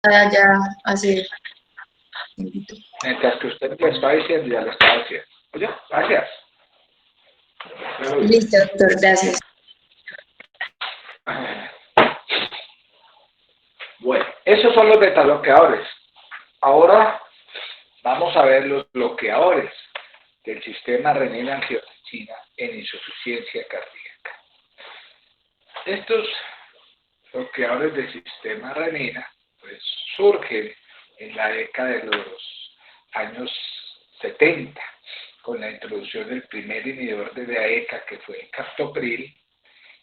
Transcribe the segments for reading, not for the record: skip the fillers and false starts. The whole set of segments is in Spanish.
ya hace tiempito. Mientras que usted me está diciendo, ya lo está haciendo. Oye, gracias. Listo, doctor, gracias. Bueno, esos son los beta-bloqueadores. Ahora vamos a ver los bloqueadores del sistema renina-angiotensina en insuficiencia cardíaca. Estos bloqueadores del sistema renina pues, surgen en la década de los años 70 con la introducción del primer inhibidor de la ECA que fue el captopril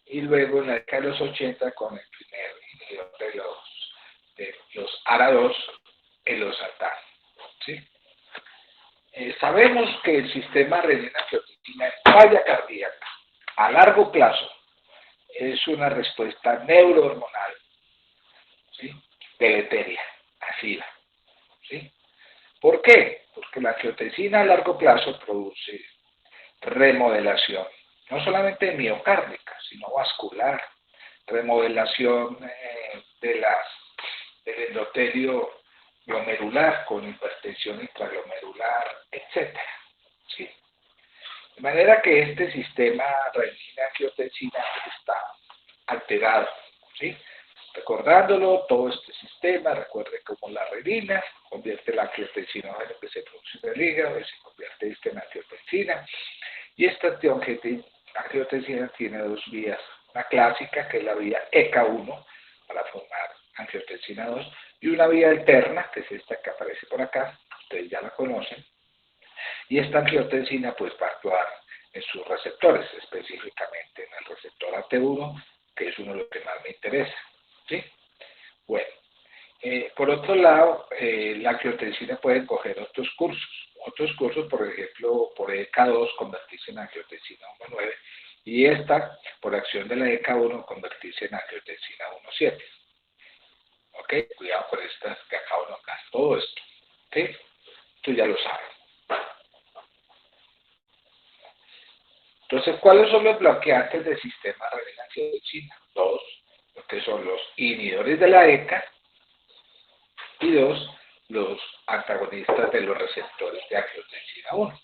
y luego en la década de los 80 con el primer inhibidor de los ARA2, el losartán. ¿Sí? Sabemos que el sistema renina-angiotensina en falla cardíaca a largo plazo es una respuesta neurohormonal, ¿sí? Deleteria, nociva. ¿Sí? ¿Por qué? Porque la angiotensina a largo plazo produce remodelación, no solamente miocárdica, sino vascular, remodelación del endotelio glomerular con hipertensión intraglomerular, etc. ¿Sí? De manera que este sistema renina-angiotensina está alterado. ¿Sí? Recordándolo, todo este sistema, recuerde cómo la renina convierte la angiotensina en lo que se produce en el hígado y se convierte en angiotensina. Y esta angiotensina tiene dos vías. Una clásica, que es la vía ECA1, para formar angiotensina 2, y una vía alterna, que es esta que aparece por acá, ustedes ya la conocen, y esta angiotensina pues va a actuar en sus receptores, específicamente en el receptor AT1, que es uno de los que más me interesa. ¿Sí? Bueno, por otro lado, la angiotensina puede coger otros cursos, por ejemplo, por EK2 convertirse en angiotensina 1,9 y esta, por acción de la EK1, convertirse en angiotensina 1,7. ¿Ok? Cuidado con estas que acabo de nombrar, todo esto. ¿Ok? Tú ya lo sabes. Entonces, ¿cuáles son los bloqueantes del sistema renina-angiotensina? Dos, lo que son los inhibidores de la ECA y dos, los antagonistas de los receptores de angiotensina 1.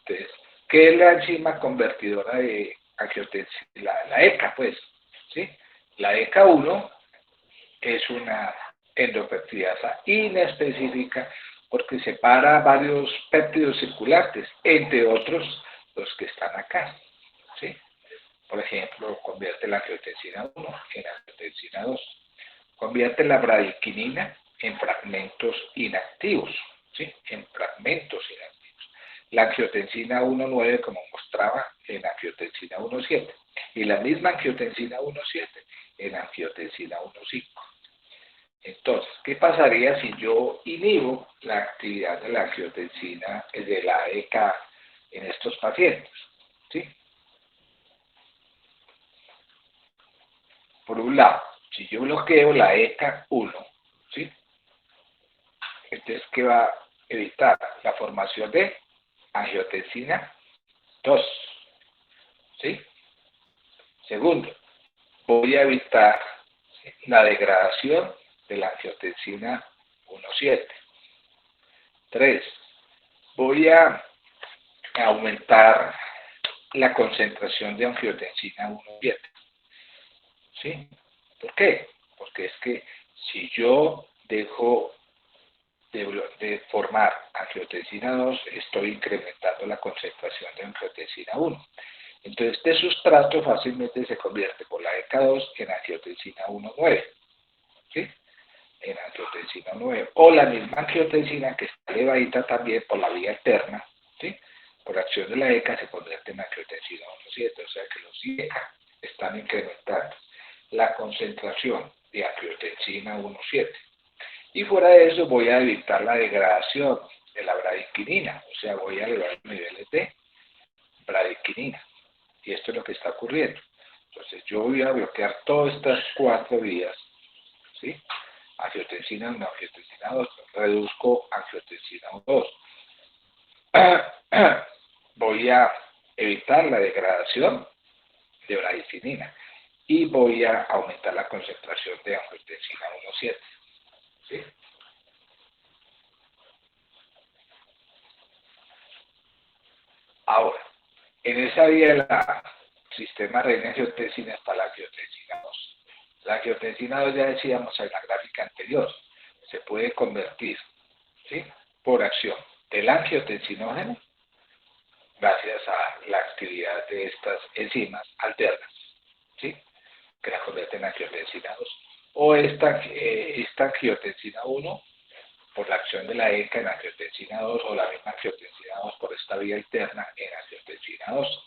Entonces, ¿qué es la enzima convertidora de angiotensina? La ECA, pues, ¿sí? La ECA1 es una endopeptidasa inespecífica porque separa varios péptidos circulantes, entre otros los que están acá, ¿sí? Por ejemplo, convierte la angiotensina 1 en angiotensina 2, convierte la bradiquinina en fragmentos inactivos, ¿sí? En fragmentos inactivos. La angiotensina 1,9, como mostraba, en angiotensina 1,7. Y la misma angiotensina 1,7 en angiotensina 1,5. Entonces, ¿qué pasaría si yo inhibo la actividad de la angiotensina de la ECA en estos pacientes? ¿Sí? Por un lado, si yo bloqueo la ECA1, ¿sí? Entonces, ¿qué va a evitar? La formación de angiotensina 2. ¿Sí? Segundo, voy a evitar la degradación de la angiotensina 1,7. 3. Voy a aumentar la concentración de angiotensina 1,7. ¿Sí? ¿Por qué? Porque es que si yo dejo de formar angiotensina 2, estoy incrementando la concentración de angiotensina 1. Entonces, este sustrato fácilmente se convierte por la ECA2 en angiotensina 1,9. ¿Sí? En angiotensina 9. O la misma angiotensina que está elevadita también por la vía alterna, ¿sí? Por acción de la ECA se convierte en angiotensina 1,7. O sea que los ECA están incrementando la concentración de angiotensina 1,7. Y fuera de eso voy a evitar la degradación de la bradiquinina, o sea, voy a elevar los niveles de bradiquinina. Y esto es lo que está ocurriendo. Entonces yo voy a bloquear todas estas cuatro vías, ¿sí? Angiotensina 1, angiotensina 2, reduzco angiotensina 2. Voy a evitar la degradación de bradiquinina y voy a aumentar la concentración de angiotensina 1,7. ¿sí? Ahora, en esa vía del sistema renina-angiotensina está la angiotensina 2. La angiotensina 2, ya decíamos en la gráfica anterior, se puede convertir, ¿sí?, por acción del angiotensinógeno gracias a la actividad de estas enzimas alternas, ¿sí?, que la convierten en angiotensina 2. O esta angiotensina 1 por la acción de la ECA en angiotensina 2 o la misma angiotensina 2 por esta vía alterna en angiotensina 2.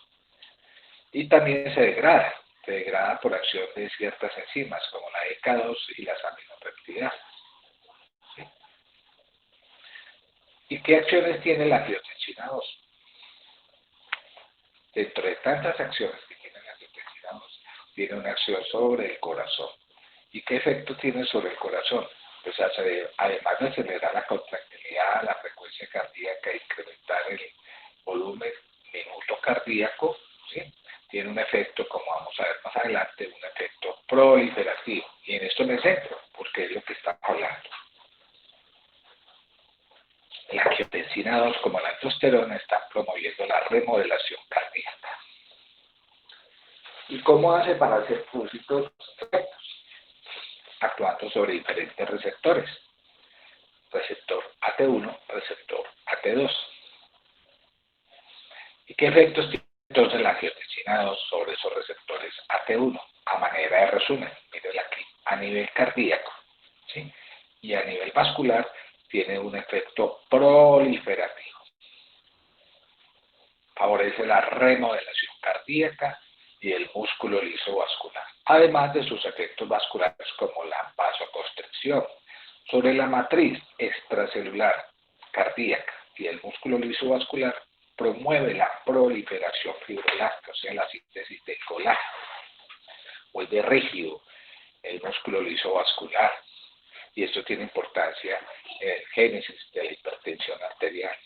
Y también se degrada por acción de ciertas enzimas como la ECA2 y las aminopeptidasas. ¿Sí? ¿Y qué acciones tiene la angiotensina 2? Dentro de tantas acciones que tiene la angiotensina 2, tiene una acción sobre el corazón. ¿Y qué efecto tiene sobre el corazón? Pues además de acelerar la contractilidad, la frecuencia cardíaca, incrementar el volumen minuto cardíaco, ¿sí?, tiene un efecto, como vamos a ver más adelante, un efecto proliferativo. Y en esto me centro, porque es lo que estamos hablando. La angiotensina 2, como la aldosterona, están promoviendo la remodelación cardíaca. ¿Y cómo hace para hacer estos efectos? Actuando sobre diferentes receptores. Receptor AT1, receptor AT2. ¿Y qué efectos tiene entonces la angiotensina 2 sobre esos receptores AT1? A manera de resumen, miren aquí, a nivel cardíaco, ¿sí?, y a nivel vascular tiene un efecto proliferativo. Favorece la remodelación cardíaca y el músculo liso vascular, además de sus efectos vasculares como la vasoconstricción sobre la matriz extracelular cardíaca y el músculo liso vascular. Promueve la proliferación fibrolástica, o sea, la síntesis de colágeno. Vuelve rígido el músculo liso vascular y esto tiene importancia en el génesis de la hipertensión arterial.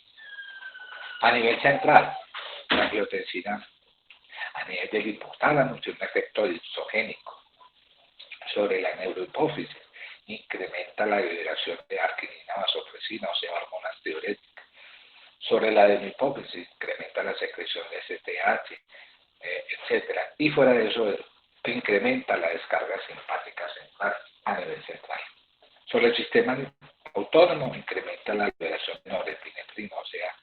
A nivel central, la angiotensina a nivel del hipotálamo tiene un efecto disogénico sobre la neurohipófisis, incrementa la liberación de arginina, vasopresina, o sea, hormonas diuréticas. Sobre la hipófisis, incrementa la secreción de STH, etc. Y fuera de eso, incrementa la descarga simpática central a nivel central. Sobre el sistema autónomo, incrementa la liberación de norepinefrina, o sea,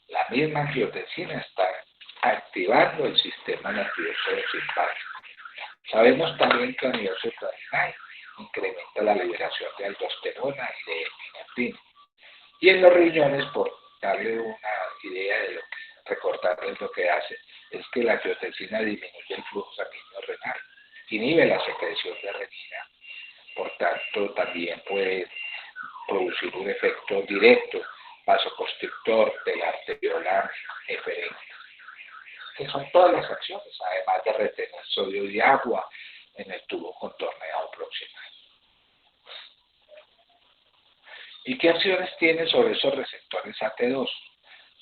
la misma angiotensina está activando el sistema nervioso simpático. Sabemos también que a nivel suprarrenal incrementa la liberación de aldosterona y de epinefrina. Y en los riñones, por darle una idea de lo que, recordarles lo que hace, es que la angiotensina disminuye el flujo sanguíneo renal, inhibe la secreción de renina, por tanto también puede producir un efecto directo vasoconstrictor de la arteriola eferente, que son todas las acciones, además de retener sodio y agua en el tubo contorneado proximal. ¿Y qué acciones tiene sobre esos receptores AT2?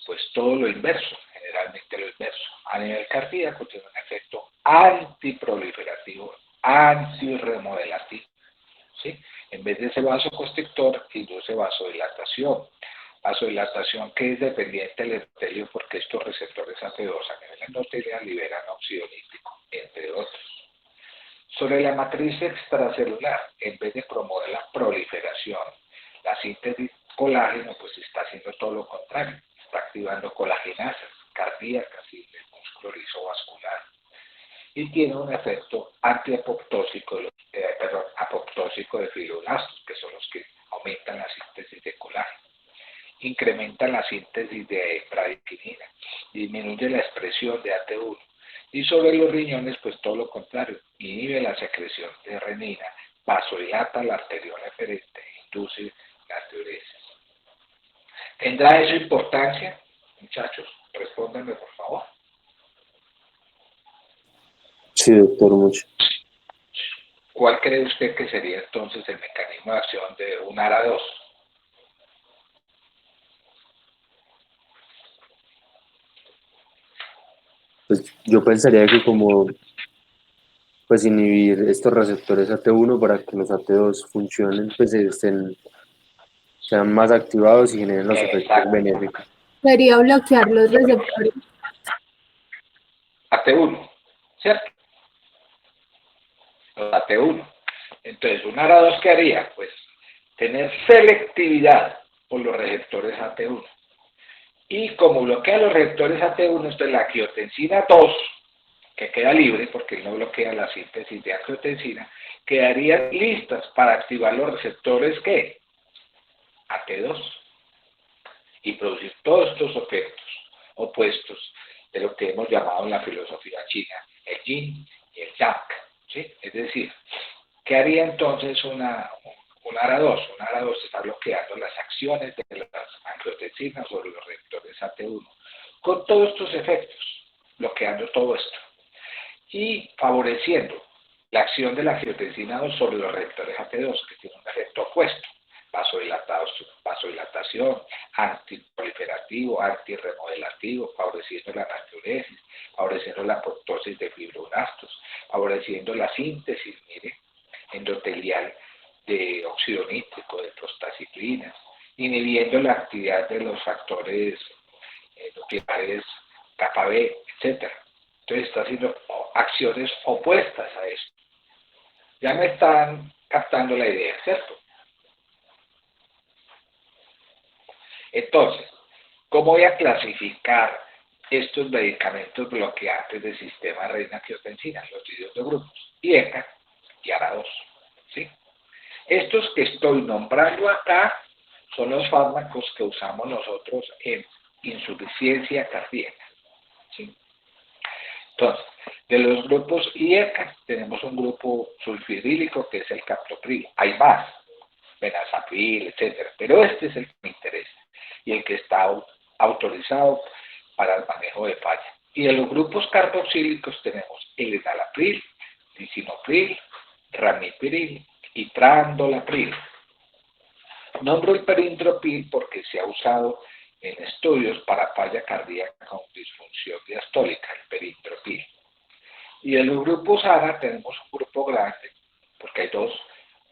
Pues todo lo inverso, generalmente lo inverso. A nivel cardíaco tiene un efecto antiproliferativo, antirremodelativo, ¿sí? En vez de ese vasoconstrictor, induce vasodilatación. Vasodilatación que es dependiente del endotelio porque estos receptores AT2 a nivel endotelial liberan óxido nítrico, entre otros. Sobre la matriz extracelular, en vez de promover la proliferación, la síntesis de colágeno, pues está haciendo todo lo contrario, está activando colagenasas cardíacas y del músculo liso vascular. Y tiene un efecto antiapoptósico, apoptósico de fibroblastos, que son los que aumentan la síntesis de colágeno. Incrementa la síntesis de bradykinin, disminuye la expresión de AT1. Y sobre los riñones, pues todo lo contrario, inhibe la secreción de renina, vasodilata la arteriola eferente, induce la diuresis. ¿Tendrá eso importancia? Muchachos, respóndanme por favor. Sí, doctor, mucho. ¿Cuál cree usted que sería entonces el mecanismo de acción de un ARA2? Pues yo pensaría que como pues inhibir estos receptores AT1 para que los AT2 funcionen, pues estén sean más activados y generen los efectos Exacto. benéficos. Sería bloquear los receptores. AT1, ¿cierto? Los AT1. Entonces, un ARA2, ¿qué haría? Pues tener selectividad por los receptores AT1. Y como bloquea los receptores AT1, entonces la angiotensina 2, que queda libre porque no bloquea la síntesis de angiotensina, quedarían listas para activar los receptores ¿qué? AT2 y producir todos estos efectos opuestos de lo que hemos llamado en la filosofía china el yin y el yang, ¿sí? Es decir, ¿qué haría entonces un ARA2? Un ARA2 está bloqueando las acciones de las angiotensinas sobre los receptores AT1 con todos estos efectos, bloqueando todo esto y favoreciendo la acción de la angiotensina 2 sobre los receptores AT2, que tiene un efecto opuesto, vasodilatación, antiproliferativo, antirremodelativo, favoreciendo la natriuresis, favoreciendo la apoptosis de fibroblastos, favoreciendo la síntesis, mire, endotelial de óxido nítrico, de prostaciclinas, inhibiendo la actividad de los factores nucleares kappa B, etc. Entonces está haciendo acciones opuestas a esto. Ya me están captando la idea, ¿cierto? Entonces, ¿cómo voy a clasificar estos medicamentos bloqueantes del sistema renin-angiotensina? Los divido de grupos, IECA y ARA2, ¿sí? Estos que estoy nombrando acá son los fármacos que usamos nosotros en insuficiencia cardíaca, ¿sí? Entonces, de los grupos IECA tenemos un grupo sulfirílico que es el captopril. Hay más, benazapril, etcétera, pero este es el que me interesa y el que está autorizado para el manejo de falla. Y de los grupos carboxílicos tenemos el enalapril, lisinopril, ramipril y trandolapril. Nombro el perindropil porque se ha usado en estudios para falla cardíaca con disfunción diastólica, el perindropil. Y de los grupos ARA tenemos un grupo grande, porque hay dos,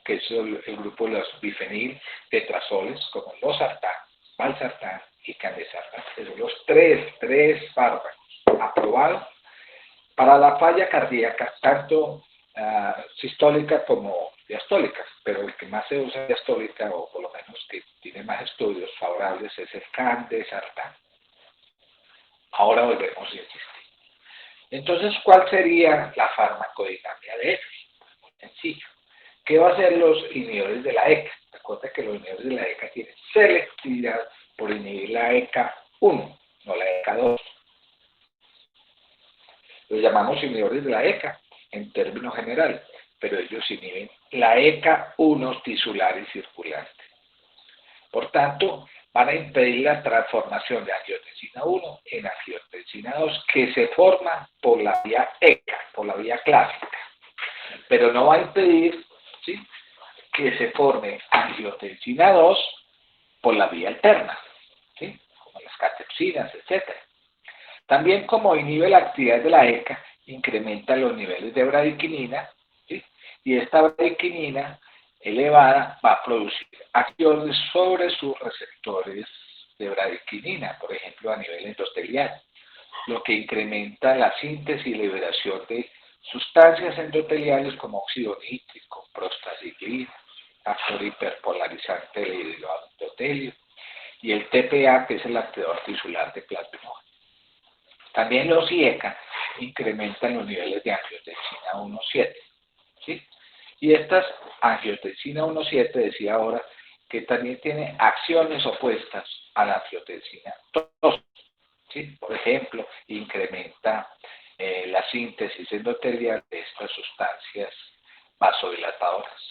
que es el grupo de los bifenil tetrazoles, como el losartán, valsartán y candesartán. Son los tres fármacos aprobados para la falla cardíaca, tanto sistólica como diastólica, pero el que más se usa diastólica, o por lo menos que tiene más estudios favorables, es el candesartán. Ahora volvemos a insistir. Entonces, ¿cuál sería la farmacodinámica de esto? Muy sencillo. ¿Qué va a hacer los inhibidores de la ECA? Recuerda que los inhibidores de la ECA tienen selectividad por inhibir la ECA1, no la ECA2. Los llamamos inhibidores de la ECA en términos generales, pero ellos inhiben la ECA1 tisular y circulante. Por tanto, van a impedir la transformación de angiotensina 1 en angiotensina 2, que se forma por la vía ECA, por la vía clásica. Pero no va a impedir, ¿sí?, que se forme angiotensina 2 por la vía alterna, ¿sí?, como las catepsinas, etc. También, como inhibe la actividad de la ECA, incrementa los niveles de bradiquinina, ¿sí?, y esta bradiquinina elevada va a producir acciones sobre sus receptores de bradiquinina, por ejemplo a nivel endotelial, lo que incrementa la síntesis y liberación de sustancias endoteliales como óxido nítrico, prostaciclina, factor hiperpolarizante del hidrogado endotelio y el TPA, que es el activador tisular de plasminógeno. También los IECA incrementan los niveles de angiotensina 1,7, ¿sí? Y estas angiotensina 1,7, decía ahora, que también tiene acciones opuestas a la angiotensina 2, ¿sí? Por ejemplo, incrementa la síntesis endotelial de estas sustancias vasodilatadoras.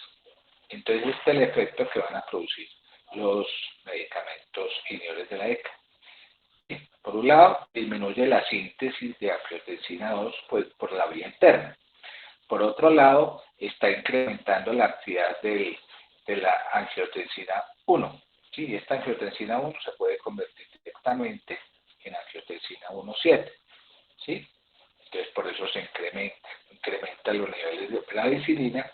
Entonces, este es el efecto que van a producir los medicamentos inhibidores de la ECA. Por un lado, disminuye la síntesis de angiotensina 2 pues, por la vía interna. Por otro lado, está incrementando la actividad de la angiotensina 1. ¿Sí? Esta angiotensina 1 se puede convertir directamente en angiotensina 1,7. ¿Sí? Entonces, por eso se incrementa los niveles de bradicinina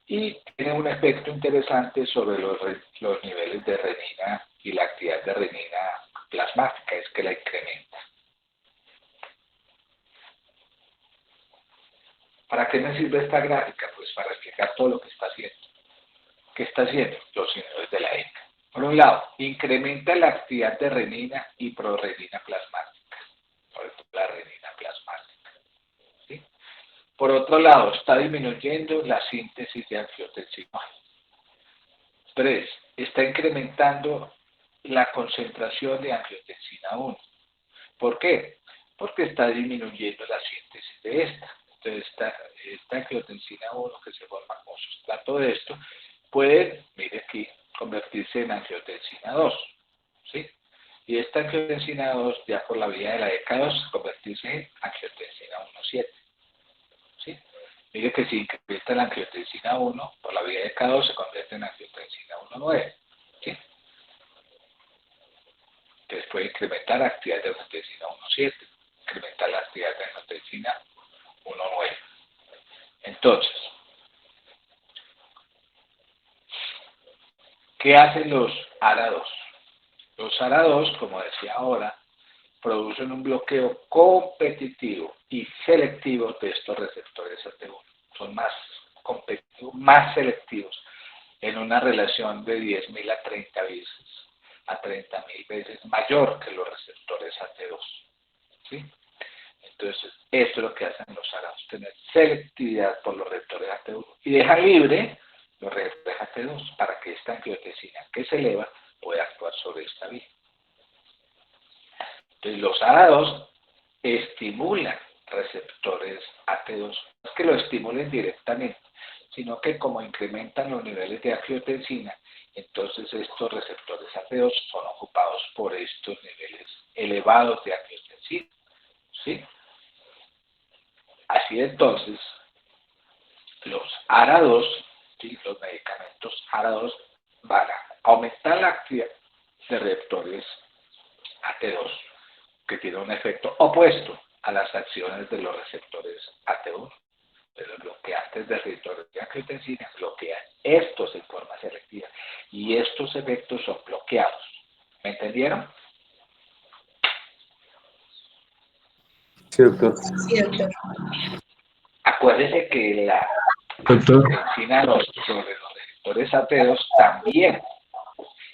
y tiene un efecto interesante sobre los niveles de renina y la actividad de renina plasmática, es que la incrementa. ¿Para qué me sirve esta gráfica? Pues para explicar todo lo que está haciendo. ¿Qué está haciendo? Los inhibidores de la ECA. Por un lado, incrementa la actividad de renina y prorrenina plasmática, sobre todo la renina plasmática. ¿Sí? Por otro lado, está disminuyendo la síntesis de angiotensinogen. 3. Está incrementando la concentración de angiotensina 1. ¿Por qué? Porque está disminuyendo la síntesis de esta. Entonces, esta angiotensina 1 que se forma como sustrato de esto, puede, mire aquí, convertirse en angiotensina 2. ¿Sí? Y esta angiotensina 2, ya por la vía de la ECA2, convertirse en angiotensina 1,7. ¿Sí? Mire que si incrementa la angiotensina 1, por la vía de ECA2 se convierte en angiotensina 1,9. ¿Sí? Entonces puede incrementar la actividad de angiotensina 1,7, incrementar la actividad de angiotensina 1,9. Entonces, ¿qué hacen los ARA2? Los ARA2, como decía ahora, producen un bloqueo competitivo y selectivo de estos receptores AT1. Son más competitivos, más selectivos, en una relación de 10.000 a 30 veces, a 30.000 veces mayor que los receptores AT2. ¿Sí? Entonces, esto es lo que hacen los ARA2, tener selectividad por los receptores AT1 y dejan libre los receptores AT2 para que esta angiotensina que se eleva pueda actuar sobre esta vía. Entonces, los ARA2 estimulan receptores AT2, no es que lo estimulen directamente, sino que como incrementan los niveles de angiotensina, entonces estos receptores AT2 son ocupados por estos niveles elevados de angiotensina. ¿Sí? Así entonces, los ARA2, ¿sí? Los medicamentos ARA2 van a aumentar la actividad de receptores AT2, que tiene un efecto opuesto a las acciones de los receptores AT1. Pero los bloqueantes de receptores de angiotensina bloquean estos en forma selectiva y estos efectos son bloqueados. ¿Me entendieron? Sí, doctor. Sí, doctor. Acuérdense que la Doctor. angiotensina sobre los receptores AT2 también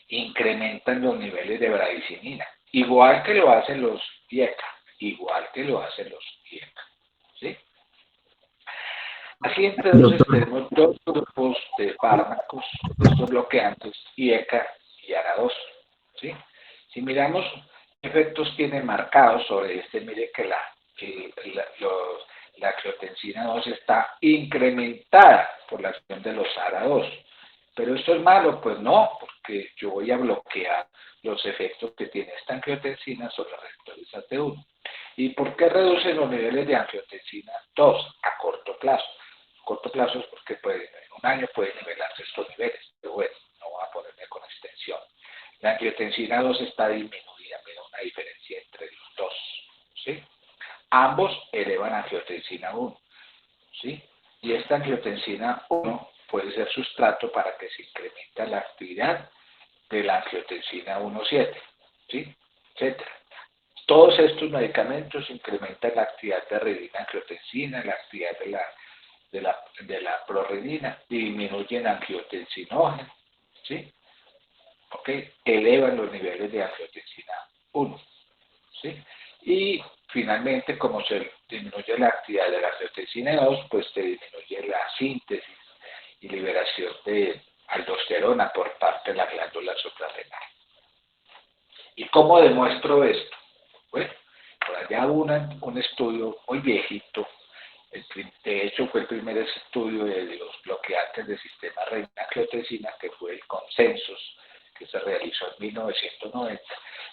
incrementan los niveles de bradicinina, igual que lo hacen los IECA, igual que lo hacen los IECA. ¿Sí? Así entonces tenemos dos grupos de fármacos, estos bloqueantes, IECA y ARA2. ¿Sí? Si miramos qué efectos tienen marcados sobre este, mire que la angiotensina 2 está incrementada por la acción de los ARA2. ¿Pero esto es malo? Pues no, porque yo voy a bloquear los efectos que tiene esta angiotensina sobre los receptores AT1. ¿Y por qué reducen los niveles de angiotensina 2 a corto plazo? A corto plazo es porque en un año pueden nivelarse estos niveles, pero bueno, no voy a ponerme con extensión. La angiotensina 2 está disminuida, pero una diferencia entre los dos. ¿Sí? Ambos elevan angiotensina 1. ¿Sí? Y esta angiotensina 1 puede ser sustrato para que se incremente la actividad de la angiotensina 1,7, ¿sí? Etcétera. Todos estos medicamentos incrementan la actividad de renina angiotensina, la actividad de la prorrenina, disminuyen angiotensinógeno, ¿sí? ¿Ok? Elevan los niveles de angiotensina 1, ¿sí? Y finalmente, como se disminuye la actividad de la angiotensina 2, pues se disminuye la síntesis y liberación de aldosterona por parte de la glándula suprarrenal. ¿Y cómo demuestro esto? Bueno, por allá hubo un estudio muy viejito, de hecho fue el primer estudio de los bloqueantes del sistema renina-angiotensina, que fue el Consensus, que se realizó en 1990.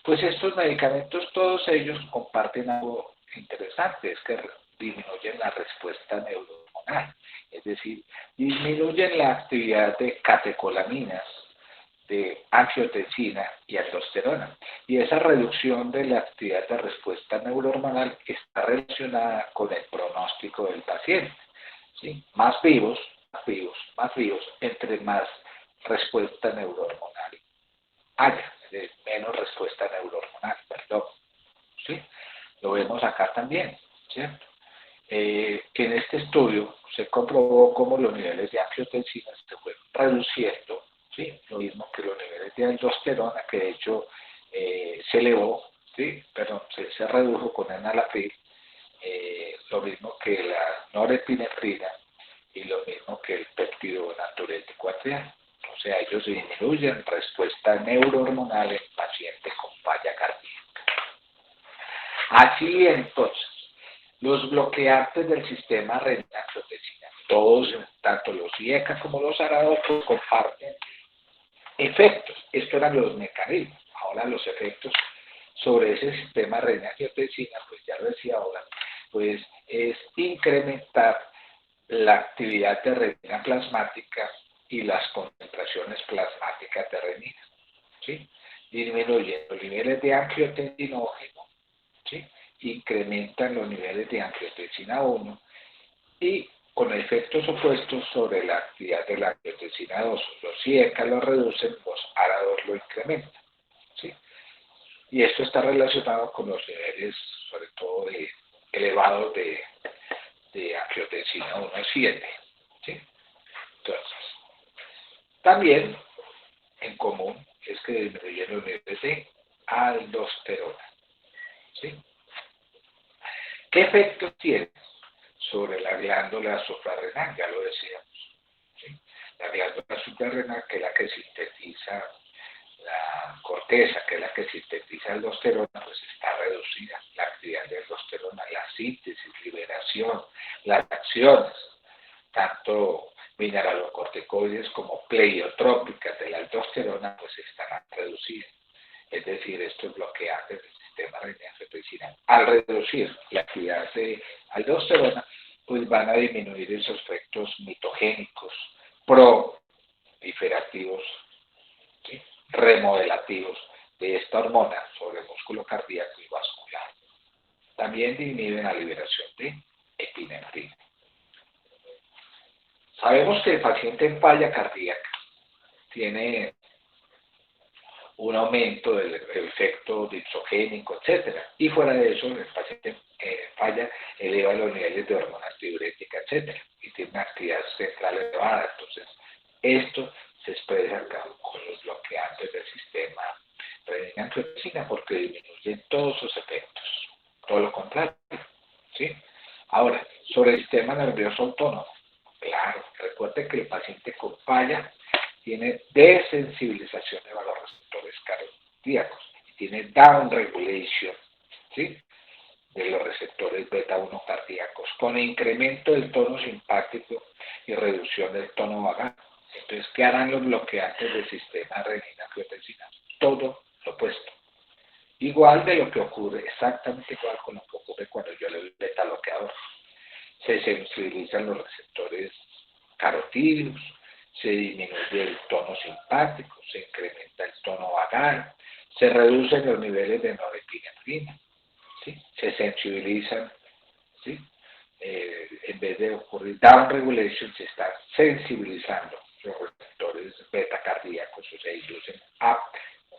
Pues estos medicamentos, todos ellos comparten algo interesante, es que disminuyen la respuesta neurohormonal, es decir, disminuyen la actividad de catecolaminas, de angiotensina y aldosterona. Y esa reducción de la actividad de respuesta neurohormonal está relacionada con el pronóstico del paciente. ¿Sí? Más vivos, más vivos, entre más respuesta neurohormonal haya, menos respuesta neurohormonal, perdón. ¿Sí? Lo vemos acá también, ¿cierto? Que en este estudio se comprobó cómo los niveles de angiotensina se fueron reduciendo, ¿sí? Lo mismo que los niveles de aldosterona, que de hecho se elevó, ¿sí? Perdón, se redujo con enalapril, lo mismo que la norepinefrina y lo mismo que el péptido natriurético arterial. O sea, ellos disminuyen respuesta neurohormonal en pacientes con falla cardíaca. Así entonces, los bloqueantes del sistema renina-angiotensina, todos, tanto los IECA como los ARA2, pues comparten efectos. Estos eran los mecanismos. Ahora los efectos sobre ese sistema renina-angiotensina, pues ya lo decía ahora, pues es incrementar la actividad de renina plasmática y las concentraciones plasmáticas de renina, ¿sí? Disminuyen los niveles de angiotensinógeno, ¿sí? Incrementan los niveles de angiotensina 1 y con efectos opuestos sobre la actividad de la angiotensina 2. Los IECA lo reducen, los ARA2 lo incrementan, ¿sí? Y esto está relacionado con los niveles, sobre todo, elevados de angiotensina 1 a 7, ¿sí? Entonces, también en común es que disminuyen los niveles de aldosterona, ¿sí? ¿Qué efectos tiene sobre la glándula suprarrenal? Ya lo decíamos, ¿sí? La glándula suprarrenal, que es la que sintetiza la corteza, que es la que sintetiza aldosterona, pues está reducida. La actividad de aldosterona, la síntesis, liberación, las acciones, tanto mineralocorticoides como pleiotrópicas de la aldosterona, pues estarán reducidas. Es decir, estos bloqueantes del sistema renina-angiotensina, al reducir la actividad de aldosterona, pues van a disminuir esos efectos mitogénicos, proliferativos, ¿sí? Remodelativos de esta hormona sobre el músculo cardíaco y vascular. También disminuyen la liberación de epinefrina. Sabemos que el paciente en falla cardíaca tiene un aumento del efecto dipsogénico, etc. Y fuera de eso, el paciente en falla eleva los niveles de hormonas diuréticas, etc. Y tiene una actividad central elevada. Entonces, esto se expresa con los bloqueantes del sistema renina-angiotensina porque disminuyen todos sus efectos. Todo lo contrario, ¿sí? Ahora, sobre el sistema nervioso autónomo. Claro, recuerde que el paciente con falla tiene desensibilización de los receptores cardíacos y tiene down regulation, ¿sí? De los receptores beta 1 cardíacos, con incremento del tono simpático y reducción del tono vagal. Entonces, ¿qué harán los bloqueantes del sistema renina-angiotensina? Todo lo opuesto. Igual de lo que ocurre, exactamente igual con lo que ocurre cuando yo le doy beta bloqueador. Se sensibilizan los receptores carotídeos, se disminuye el tono simpático, se incrementa el tono vagal, se reducen los niveles de norepinefrina, ¿sí? Se sensibilizan, ¿sí? En vez de ocurrir down regulation, se está sensibilizando los receptores beta cardíacos, o se inducen up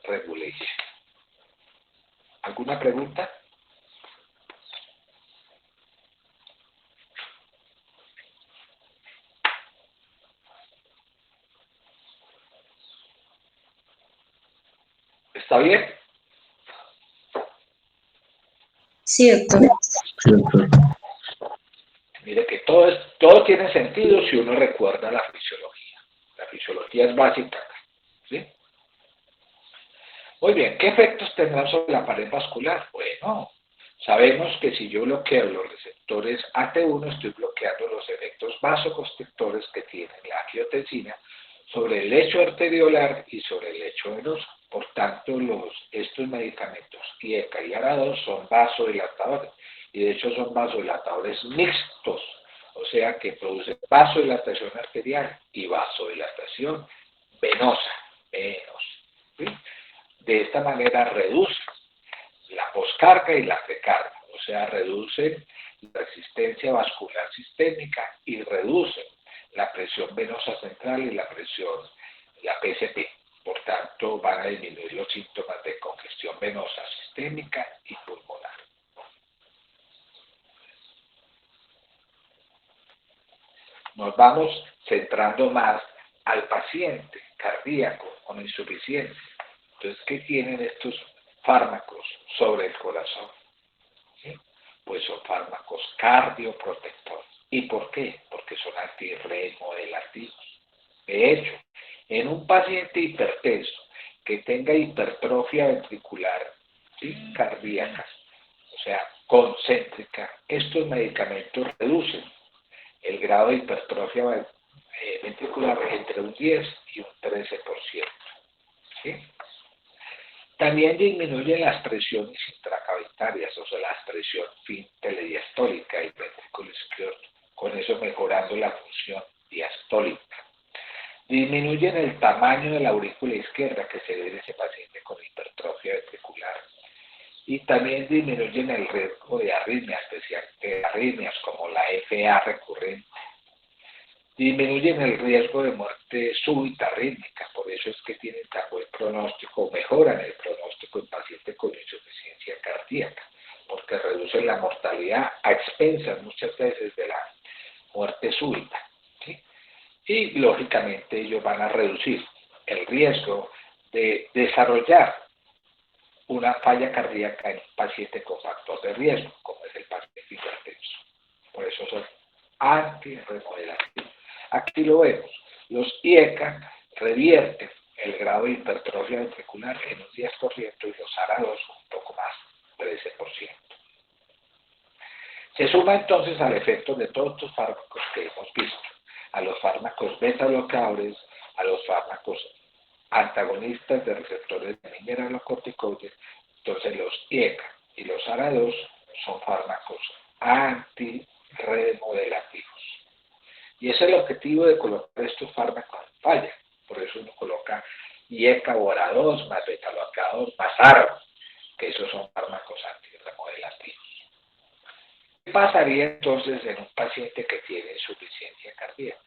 regulation. ¿Alguna pregunta? ¿Está bien? Sí, doctor. Sí, doctor. Mire que todo tiene sentido si uno recuerda la fisiología. La fisiología es básica, ¿sí? Muy bien, ¿qué efectos tendrán sobre la pared vascular? Bueno, sabemos que si yo bloqueo los receptores AT1, estoy bloqueando los efectos vasoconstrictores que tiene la angiotensina sobre el lecho arteriolar y sobre el lecho venoso. Por tanto, estos medicamentos IECA y ARA2 son vasodilatadores, y de hecho son vasodilatadores mixtos, o sea que producen vasodilatación arterial y vasodilatación venosa, ¿sí? De esta manera reduce la poscarga y la precarga, o sea, reduce la resistencia vascular sistémica y reduce la presión venosa central y la PSP. Por tanto, van a disminuir los síntomas de congestión venosa sistémica y pulmonar. Nos vamos centrando más al paciente cardíaco con insuficiencia. Entonces, ¿qué tienen estos fármacos sobre el corazón? ¿Sí? Pues son fármacos cardioprotectores. ¿Y por qué? Porque son antirremodelativos. De hecho, en un paciente hipertenso que tenga hipertrofia ventricular, ¿sí?, cardíaca, o sea, concéntrica, estos medicamentos reducen el grado de hipertrofia ventricular entre un 10 y un 13%. ¿Sí? También disminuyen las presiones intracavitarias, o sea, la presión telediastólica y ventrículo izquierdo, con eso mejorando la función diastólica. Disminuyen el tamaño de la aurícula izquierda que se ve en ese paciente con hipertrofia ventricular. Y también disminuyen el riesgo de arritmias, especialmente arritmias como la FA recurrente. Disminuyen el riesgo de muerte súbita rítmica, por eso es que tienen tan buen pronóstico, mejoran el pronóstico en pacientes con insuficiencia cardíaca, porque reducen la mortalidad a expensas muchas veces de la muerte súbita. ¿Sí? Y lógicamente ellos van a reducir el riesgo de desarrollar una falla cardíaca en un paciente con factor de riesgo, como es el paciente hipertenso. Por eso son antirremodelativos. Aquí lo vemos. Los IECA revierten el grado de hipertrofia ventricular en un 10% y los ARA2 un poco más, 13%. Se suma entonces al efecto de todos estos fármacos que hemos visto, a los fármacos beta bloqueadores, a los fármacos antagonistas de receptores de mineralocorticoides. Entonces los IECA y los ARA2 son fármacos antirremodelativos. Y ese es el objetivo de colocar estos fármacos en falla. Por eso uno coloca IECA o ARA2 más beta bloqueador más ARA, que esos son fármacos antirremodelativos. ¿Qué pasaría entonces en un paciente que tiene insuficiencia cardíaca?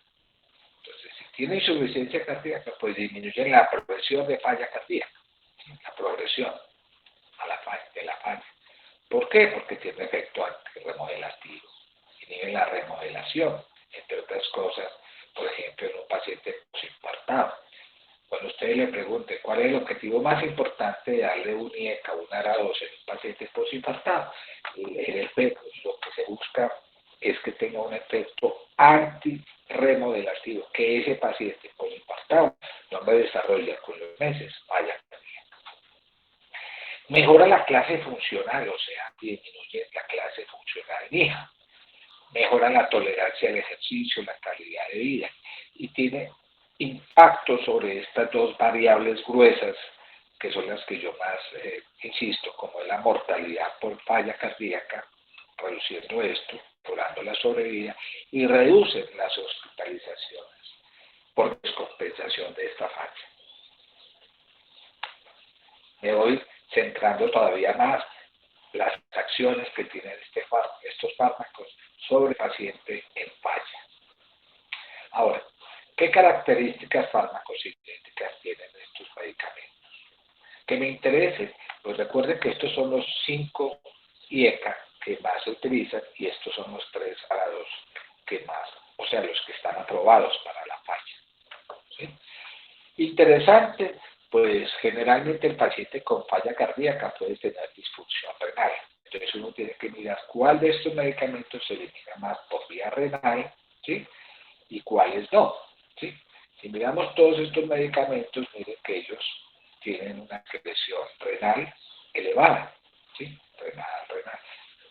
Entonces, si tiene insuficiencia cardíaca, pues disminuye la progresión de falla cardíaca, ¿sí?, la progresión de la falla. ¿Por qué? Porque tiene efecto antirremodelativo, inhibe la remodelación, entre otras cosas, por ejemplo, en un paciente posinfartado. Cuando usted le pregunte cuál es el objetivo más importante de darle un IECA o un ARA2 en un paciente posinfartado, lo que se busca es que tenga un efecto antirremodelativo, que ese paciente posinfartado no me desarrolla con los meses falla cardíaca. Mejora la clase funcional, o sea, disminuye la clase funcional mija. Mejora la tolerancia al ejercicio, la calidad de vida, y tiene impacto sobre estas dos variables gruesas, que son las que yo más insisto, como es la mortalidad por falla cardíaca, reduciendo esto, mejorando la sobrevida, y reducen las hospitalizaciones por descompensación de esta falla. Me voy centrando todavía más las acciones que tienen estos fármacos sobre el paciente en falla. Ahora, ¿qué características farmacosintéticas tienen estos medicamentos? Que me interese, pues recuerden que estos son los 5 IECA que más se utilizan y estos son los 3 ARA2 que más, o sea, los que están aprobados para la falla. ¿Sí? Interesante, pues generalmente el paciente con falla cardíaca puede tener disfunción renal. Entonces uno tiene que mirar cuál de estos medicamentos se elimina más por vía renal, ¿sí?, y cuáles no, ¿sí? Si miramos todos estos medicamentos, miren que ellos tienen una excreción renal elevada, ¿sí?, renal,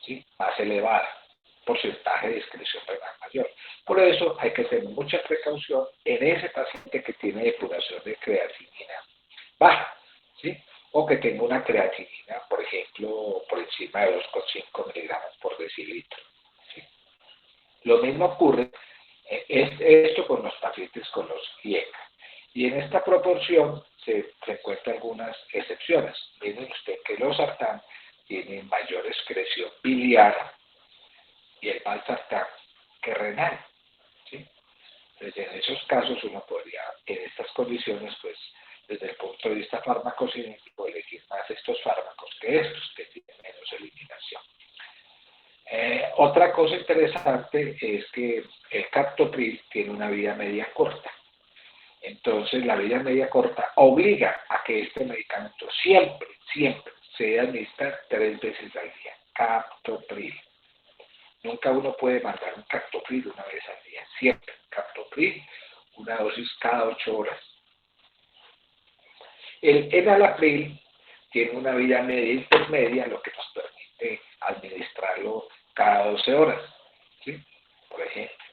¿sí?, más elevada, porcentaje de excreción renal mayor. Por eso hay que tener mucha precaución en ese paciente que tiene depuración de creatinina baja, ¿sí?, o que tenga una creatinina, por ejemplo, por encima de 2,5 miligramos por decilitro, ¿sí? Lo mismo ocurre esto con los pacientes con los IECA. Y en esta proporción se encuentran algunas excepciones. Miren usted que los sartán tienen mayor excreción biliar y el valsartán que renal, ¿sí? Entonces, en esos casos uno podría, en estas condiciones, pues, desde el punto de vista farmacocinético, elegir más estos fármacos que estos, que tienen menos eliminación. Otra cosa interesante es que el captopril tiene una vida media corta. Entonces, la vida media corta obliga a que este medicamento siempre se debe administrar 3 veces al día. Captopril. Nunca uno puede mandar un captopril una vez al día. Siempre captopril, una dosis cada 8 horas. El enalapril tiene una vida media intermedia, lo que nos permite administrarlo cada 12 horas, ¿sí? Por ejemplo.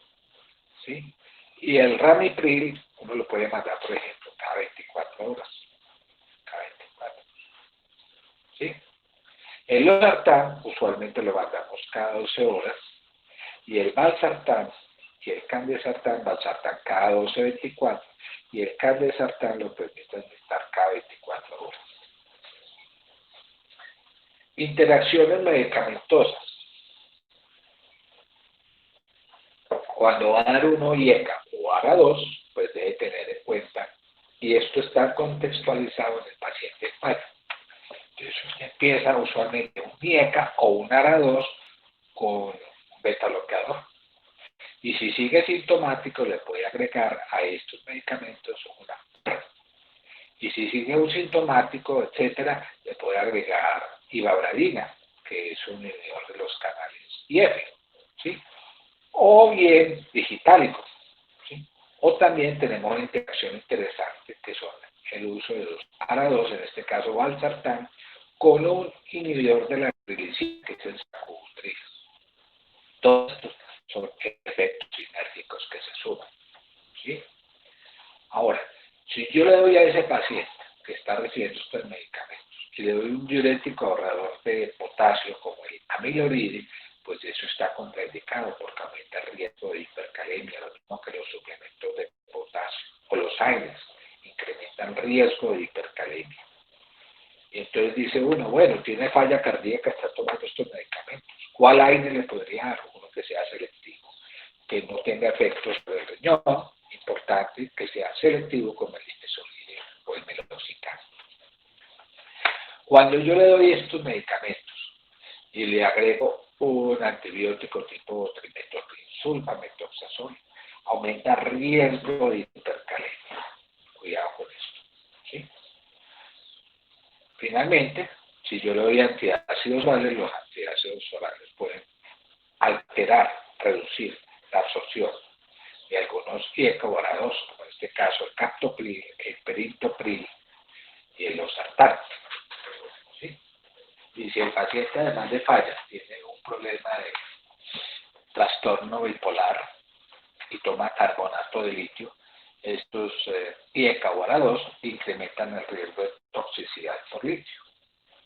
¿Sí? Y el ramipril, uno lo puede mandar, por ejemplo, cada 24 horas. Cada 24. ¿Sí? El losartán, usualmente lo mandamos cada 12 horas. Y el valsartán y el candesartán, valsartán cada 12-24. Y el candesartán lo permite administrar cada 24 horas. Interacciones medicamentosas. Cuando va a dar uno IECA o ARA2, pues debe tener en cuenta, y esto está contextualizado en el paciente España. Entonces usted empieza usualmente un IECA o un ARA2 con un beta bloqueador. Y si sigue sintomático, le puede agregar a estos medicamentos una. Y si sigue un sintomático, etcétera, le puede agregar ivabradina, que es un inhibidor de los canales IF, ¿sí? O bien digitálicos, ¿sí? O también tenemos una interacción interesante que son el uso de los ARA2, en este caso valsartán, con un inhibidor de la rilicina, que es el sacubitril. Todos estos son efectos sinérgicos que se suman, ¿sí? Ahora, si yo le doy a ese paciente que está recibiendo estos medicamentos y le doy un diurético ahorrador de potasio como el amiloride, pues eso está contraindicado porque aumenta el riesgo de hipercalemia, lo mismo que los suplementos de potasio o los AINES, incrementan riesgo de hipercalemia. Y entonces dice uno, bueno, tiene falla cardíaca, está tomando estos medicamentos. ¿Cuál AINE le podría dar? Uno que sea selectivo, que no tenga efectos sobre el riñón, importante, que sea selectivo como el listesolide o el meloxicam. Cuando yo le doy estos medicamentos y le agrego un antibiótico tipo trimetopril, sulfamethoxazol, aumenta riesgo de hipercalemia. Cuidado con esto, ¿sí? Finalmente, si yo le doy antiácidos orales, los antiácidos orales pueden alterar, reducir la absorción de algunos IECA-ARA2, como en este caso el captopril, el perintopril y el losartán, ¿sí? Y si el paciente además de falla tiene un problema de trastorno bipolar y toma carbonato de litio, estos IECA-ARA2 incrementan el riesgo de toxicidad por litio.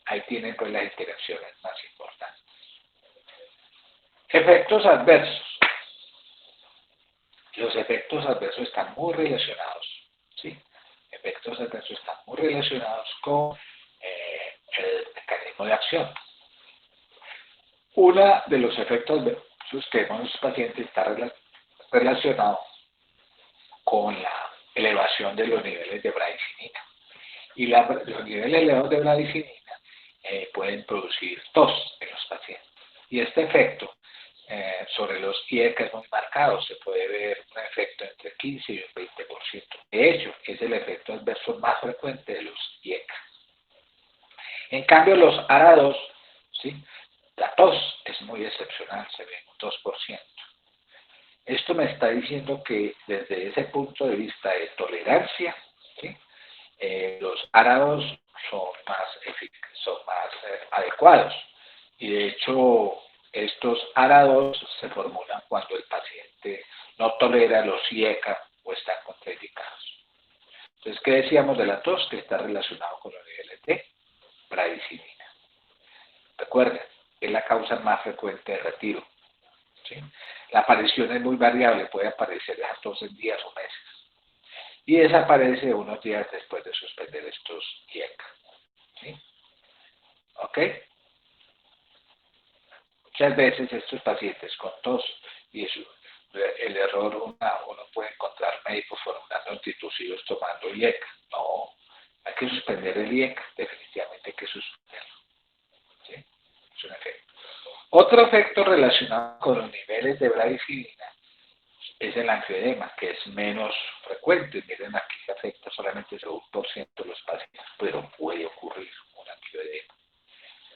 Ahí tienen pues las interacciones más importantes. Efectos adversos. Los efectos adversos están muy relacionados, ¿sí? Efectos adversos están muy relacionados con el mecanismo de acción. Uno de los efectos adversos que vemos en los pacientes está relacionado con la elevación de los niveles de bradicinina. Y los niveles elevados de bradicinina pueden producir tos en los pacientes. Y este efecto sobre los IECA es muy marcado, se puede ver un efecto entre 15 y un 20%. De hecho, es el efecto adverso más frecuente de los IECA. En cambio, los ARA2, ¿sí? La tos es muy excepcional, se ve un 2%. Esto me está diciendo que desde ese punto de vista de tolerancia, ¿sí? Los ARA2 son más adecuados. Y de hecho, estos ARA2 se formulan cuando el paciente no tolera los IECA o están contraindicados. Entonces, ¿qué decíamos de la tos? Que está relacionado con los niveles de bradicinina. Recuerden, es la causa más frecuente de retiro, ¿sí? La aparición es muy variable, puede aparecer esa tos en días o meses. Y desaparece unos días después de suspender estos IECA, ¿sí? ¿Ok? Muchas veces estos pacientes con tos y el error, uno puede encontrar médicos formulando antitusivos tomando IECA. No, hay que suspender el IECA, definitivamente hay que suspenderlo. ¿Sí? Es un efecto. Otro efecto relacionado con los niveles de bradicina es el angioedema, que es menos frecuente. Miren, aquí se afecta solamente el 1% de los pacientes, pero puede ocurrir un angioedema.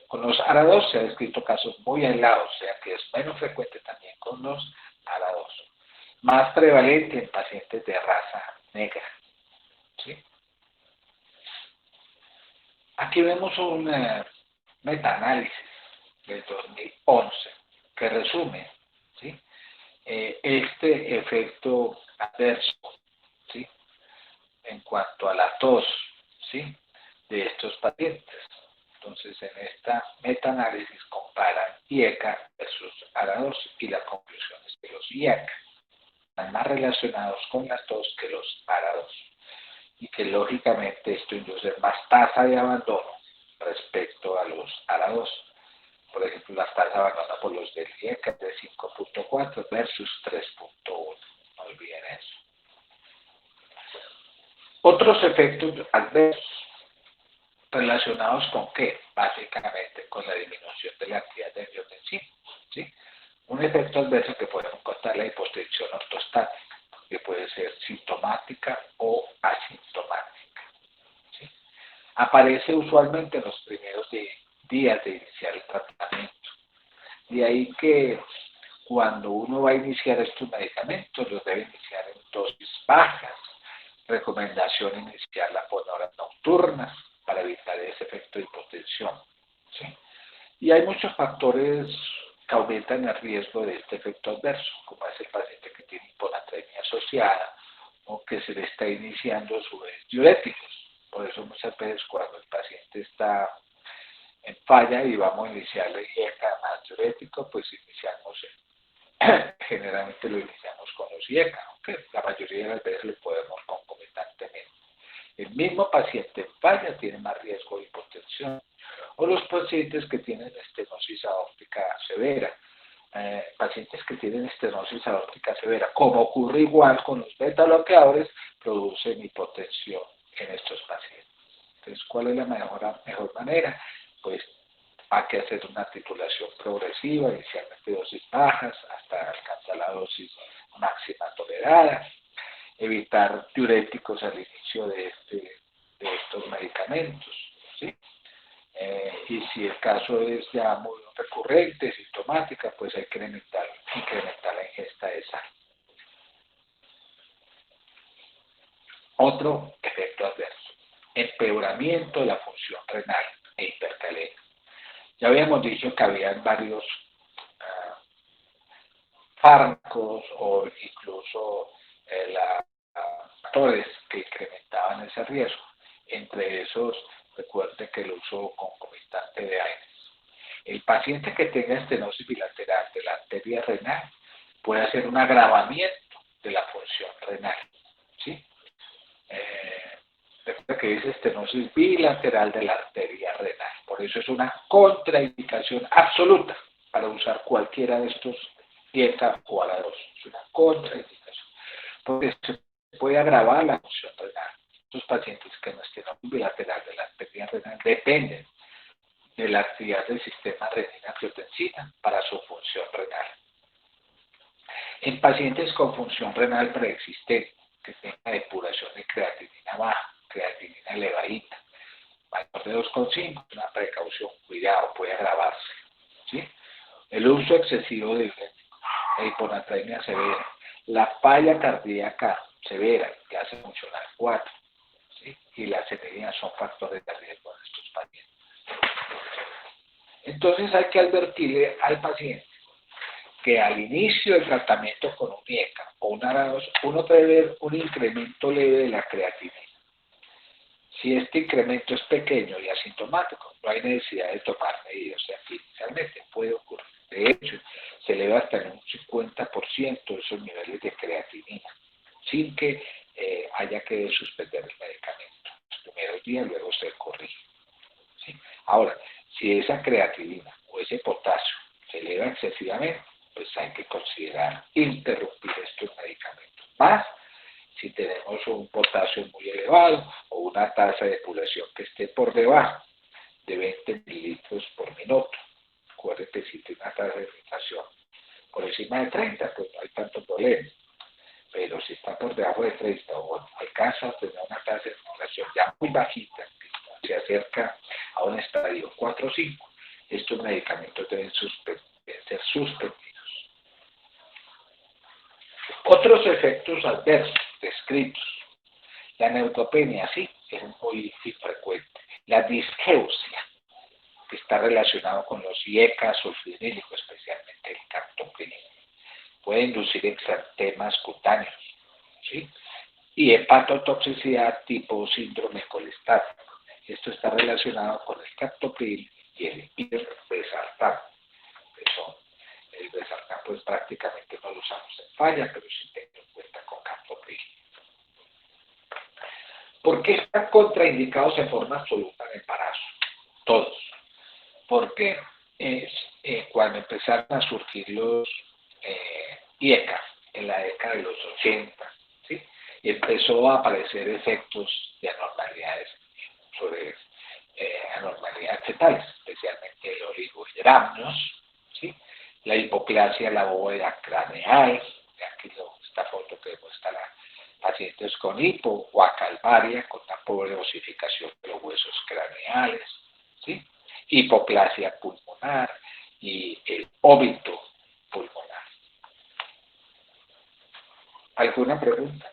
Con los ARA2 se han descrito casos muy aislados, o sea que es menos frecuente también con los ARA2. Más prevalente en pacientes de raza negra. ¿Sí? Aquí vemos un metaanálisis del 2011 que resume, ¿sí?, este efecto adverso, ¿sí?, en cuanto a la tos, ¿sí?, de estos pacientes. Entonces, en esta metaanálisis comparan IECA versus ARA2 y la conclusión es que los IECA están más relacionados con la tos que los ARA2 y que lógicamente esto induce más tasa de abandono respecto a los ARA2. Por ejemplo, las tasas de abandono por los del IECA de 5.4 versus 3.1. No olviden eso. Otros efectos adversos relacionados con qué? Básicamente con la disminución de la actividad de angiotensina. ¿Sí? Un efecto adverso que podemos encontrar la hipotensión ortostática, que puede ser sintomática o asintomática. ¿Sí? Aparece usualmente en los primeros días de iniciar el tratamiento. De ahí que cuando uno va a iniciar estos medicamentos, los debe iniciar en dosis bajas. Recomendación iniciarla por horas nocturnas para evitar ese efecto de hipotensión. ¿Sí? Y hay muchos factores que aumentan el riesgo de este efecto adverso, como es el paciente que tiene hiponatremia asociada o que se le está iniciando a su vez diuréticos. Por eso muchas veces cuando el paciente está en falla y vamos a iniciarle IECA más diurético, pues generalmente lo iniciamos con los IECA, aunque la mayoría de las veces lo podemos concomitantemente. El mismo paciente en falla tiene más riesgo de hipotensión, o los pacientes que tienen estenosis aórtica severa. Pacientes que tienen estenosis aórtica severa, como ocurre igual con los beta bloqueadores, producen hipotensión en estos pacientes. Entonces, ¿cuál es la mejor manera? Pues hay que hacer una titulación progresiva, inicialmente dosis bajas, hasta alcanzar la dosis máxima tolerada, evitar diuréticos al inicio de estos medicamentos, ¿sí? Y si el caso es ya muy recurrente, sintomática, pues hay que incrementar la ingesta de sal. Otro efecto adverso, empeoramiento de la función renal e hipercalemia. Ya habíamos dicho que había varios fármacos o incluso factores que incrementaban ese riesgo. Entre esos, recuerde que el uso concomitante de AINES. El paciente que tenga estenosis bilateral de la arteria renal puede hacer un agravamiento de la función renal. ¿Sí? Recuerda que dice estenosis bilateral de la arteria renal. Por eso es una contraindicación absoluta para usar cualquiera de estos IECA o ARA2. Es una contraindicación. Porque se puede agravar la función renal. Estos pacientes que no estenosis bilateral de la arteria renal dependen de la actividad del sistema renina-angiotensina para su función renal. En pacientes con función renal preexistente, que tenga depuración de creatinina baja, creatinina elevadita, mayor de 2,5, una precaución, cuidado, puede agravarse. ¿Sí? El uso excesivo de diuréticos, la hiponatremia severa, la falla cardíaca severa, que hace funcionar 4, ¿sí? Y las anemias son factores de riesgo en estos pacientes. Entonces hay que advertirle al paciente que al inicio del tratamiento con un IECA o un ARA2, uno debe ver un incremento leve de la creatinina. Si este incremento es pequeño y asintomático, no hay necesidad de tomar medidas. O sea, que inicialmente puede ocurrir. De hecho, se eleva hasta en un 50% esos niveles de creatinina, sin que haya que suspender el medicamento. Los primeros días luego se corrige. ¿Sí? Ahora, si esa creatinina o ese potasio se eleva excesivamente, pues hay que considerar interrumpir estos medicamentos. Más si tenemos un potasio muy elevado o una tasa de depuración que esté por debajo de 20 mililitros por minuto. Recuerden que si tiene una tasa de filtración por encima de 30, pues no hay tanto problema. Pero si está por debajo de 30 o alcanza a tener una tasa de filtración ya muy bajita, que se acerca a un estadio 4 o 5, estos medicamentos deben ser suspendidos. Otros efectos adversos descritos. La neutropenia, sí, es muy infrecuente. La disgeusia, que está relacionado con los IECA sulfinílicos, especialmente el captopril, puede inducir exantemas cutáneos, ¿sí? Y hepatotoxicidad tipo síndrome colestático. Esto está relacionado con el captopril y el irbesartán. El irbesartán pues prácticamente no lo usamos en falla, pero sí tengo en cuenta con captopril. ¿Por qué están contraindicados en forma absoluta en embarazo? Todos. Porque cuando empezaron a surgir los IECA en la década de los 80, ¿sí? Y empezó a aparecer efectos de anormalidades sobre anormalidades fetales, especialmente el oligohidramnios, ¿sí? La hipoplasia de la bóveda craneal, aquí esta foto que muestra la pacientes con hipo o acalvaria, con una pobre osificación de los huesos craneales, ¿sí? Hipoplasia pulmonar y el óbito pulmonar. ¿Alguna pregunta?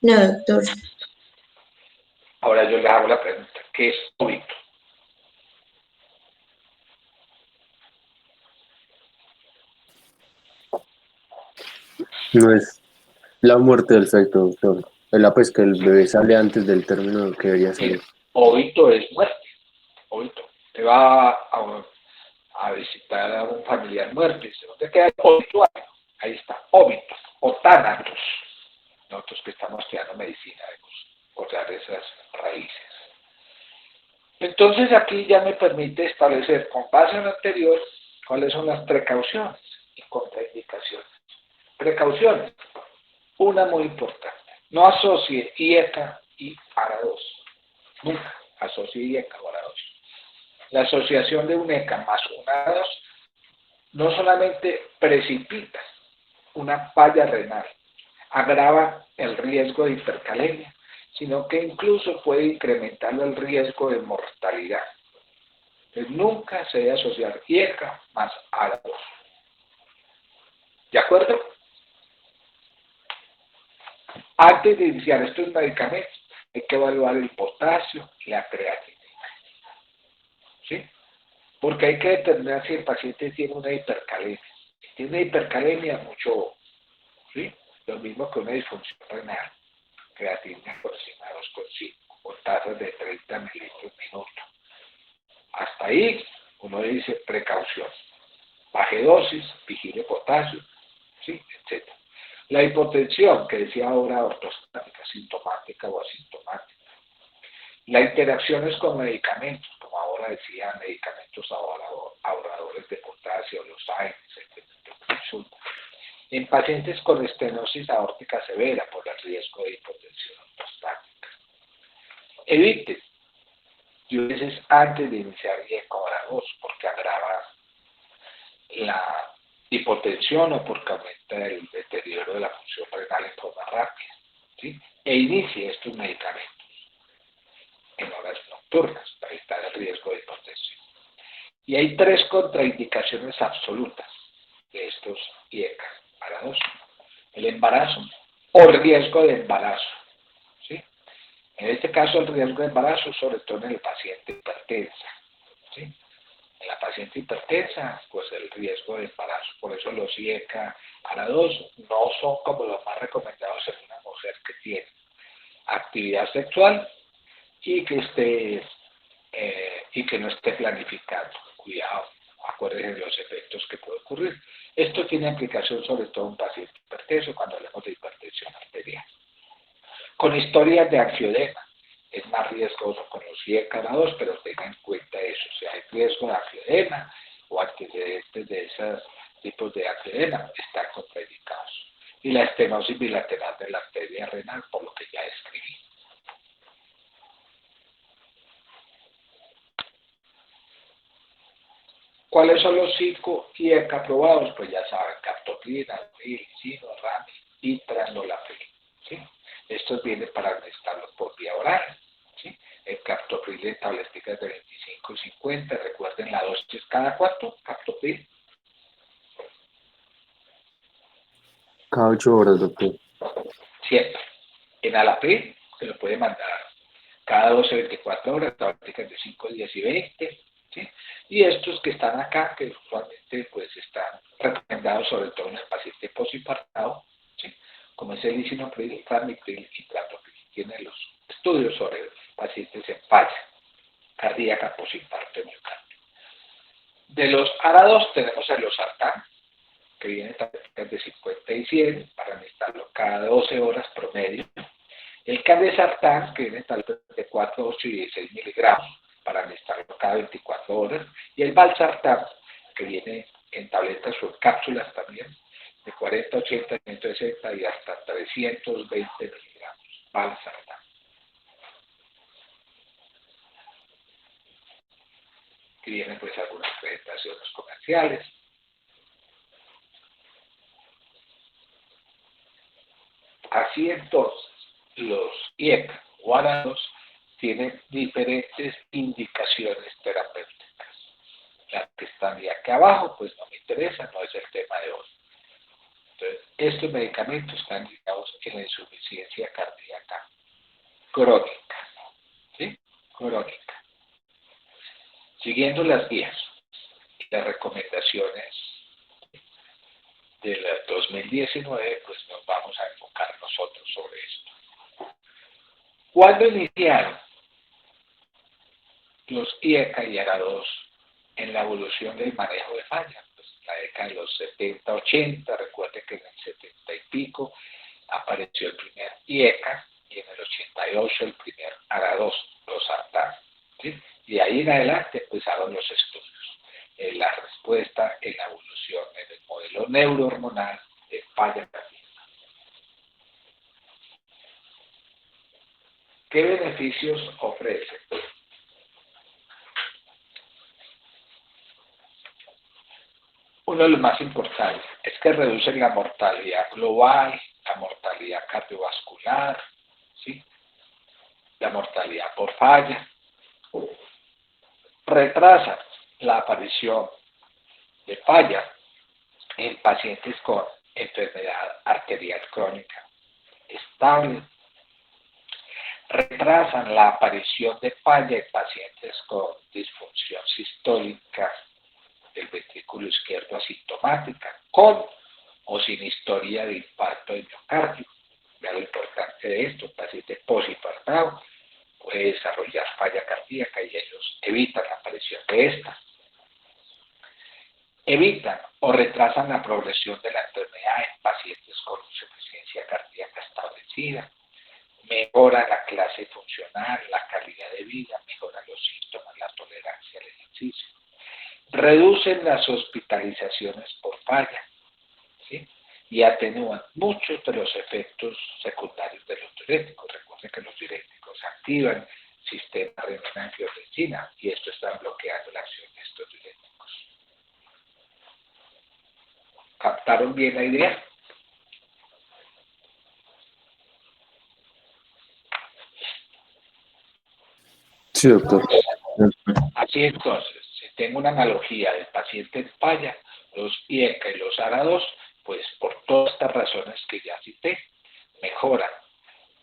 No, doctor. Ahora yo le hago la pregunta, ¿qué es óbito? No es la muerte del feto, doctor. Es la pues que el bebé sale antes del término que debería salir. Óbito es muerte. Óbito. Te va a visitar a un familiar muerto y dice, ¿dónde queda el obituario? Ahí está, óbito o tánatos. Nosotros que estamos estudiando medicina debemos recordar esas raíces. Entonces aquí ya me permite establecer con base en lo anterior cuáles son las precauciones y contraindicaciones. Precauciones. Una muy importante. No asocie IECA y ARA2. Nunca asocie IECA o ARA2. La asociación de un ECA más un ARA2 no solamente precipita una falla renal, agrava el riesgo de hipercalemia, sino que incluso puede incrementar el riesgo de mortalidad. Entonces, nunca se debe asociar IECA más ARA2. ¿De acuerdo? Antes de iniciar estos medicamentos, hay que evaluar el potasio y la creatinina. ¿Sí? Porque hay que determinar si el paciente tiene una hipercalemia. Si tiene una hipercalemia, mucho ojo. ¿Sí? Lo mismo que una disfunción renal. Creatinina por encima de 2,5, con tasas de 30 mililitros minuto. Hasta ahí, uno dice precaución. Baje dosis, vigile potasio, ¿sí? Etc. La hipotensión, que decía ahora ortostática, sintomática o asintomática. Las interacciones con medicamentos, como ahora decía, medicamentos ahorradores de potasio, los AINES, etc. En pacientes con estenosis aórtica severa por el riesgo de hipotensión ortostática. Evite diuresis antes de iniciar IECA-ARA2 porque agrava la hipotensión o porque aumenta el deterioro de la función renal en forma rápida, ¿sí? E inicie estos medicamentos en horas nocturnas para evitar el riesgo de hipotensión. Y hay 3 contraindicaciones absolutas de estos IECA-ARA2. El embarazo o riesgo de embarazo, ¿sí? En este caso el riesgo de embarazo sobre todo en el paciente hipertensa, ¿sí? En la paciente hipertensa, pues el riesgo de embarazo. Por eso los IECA-ARA2 no son como los más recomendados en una mujer que tiene actividad sexual y que no esté planificando. Cuidado, acuérdense de los efectos que puede ocurrir. Esto tiene aplicación sobre todo en un paciente hipertenso cuando hablamos de hipertensión arterial. Con historias de angioedema. Es más riesgoso con los IECA-2, pero tengan en cuenta eso. Si hay riesgo de angioedema o antecedentes de esos tipos de angioedema, están contraindicados. Y la estenosis bilateral de la arteria renal, por lo que ya escribí. ¿Cuáles son los 5 IECA aprobados? Pues ya saben, captopril, lisino, rami y tranolapil. ¿Sí? Estos vienen para administrarlos por vía oral. ¿Sí? El captopril en tableticas de 25 y 50, recuerden la dosis cada cuánto, captopril. Cada 8 horas, doctor. Siempre. En alapil se lo puede mandar cada 12, 24 horas, tableticas de 5, 10 y 20. ¿Sí? Y estos que están acá, que usualmente pues están recomendados sobre todo en el paciente postinfartado, ¿sí? Como es el lisinopril, ramipril y trazopil. Tienen los estudios sobre pacientes en falla cardíaca postinfarto de miocardio. De los ARA2 tenemos el losartán, que viene en tabletas de 50 y 100 para administrarlo cada 12 horas promedio. El candesartán, que viene en tabletas de 4, 8 y 16 miligramos para administrarlo cada 24 horas. Y el valsartán, que viene en tabletas o en cápsulas también, de 40, 80, 160 y hasta 320 miligramos. Valsartán. Que vienen pues algunas presentaciones comerciales. Así entonces, los IECA o ARA2 tienen diferentes indicaciones terapéuticas. Las que están de aquí abajo, pues no me interesa, no es el tema de hoy. Entonces, estos medicamentos están indicados en la insuficiencia cardíaca crónica. ¿Sí? Crónica. Siguiendo las guías y las recomendaciones del 2019, pues nos vamos a enfocar nosotros sobre esto. ¿Cuándo iniciaron los IECA y ARA2 en la evolución del manejo de falla? Pues en la década de los 70, 80, recuerde que en el 70 y pico apareció el primer IECA y en el 88 el primer ARA2, los sartán. ¿Sí? Y ahí en adelante empezaron los estudios. La respuesta en la evolución en el modelo neurohormonal de falla cardíaca. ¿Qué beneficios ofrece? Uno de los más importantes es que reduce la mortalidad global, la mortalidad cardiovascular, ¿sí? La mortalidad por falla, retrasa la aparición de falla en pacientes con enfermedad arterial crónica estable, retrasan la aparición de falla en pacientes con disfunción sistólica del ventrículo izquierdo asintomática, con o sin historia de infarto de miocardio. Vea lo importante de esto: el paciente postinfartado puede desarrollar falla cardíaca y ellos evitan la aparición de esta. Evitan o retrasan la progresión de la enfermedad en pacientes con insuficiencia cardíaca establecida. Mejora la clase funcional, la calidad de vida, mejora los síntomas, la tolerancia al ejercicio. Reducen las hospitalizaciones por falla, ¿sí? Y atenúan muchos de los efectos secundarios de los diuréticos. Recuerden que los diuréticos activan el sistema renina-angiotensina y esto está bloqueando la acción de estos diuréticos. ¿Captaron bien la idea? Sí, doctor. Así entonces, si tengo una analogía del paciente en falla, los IECA y los ARA2, pues por todas estas razones que ya cité, mejoran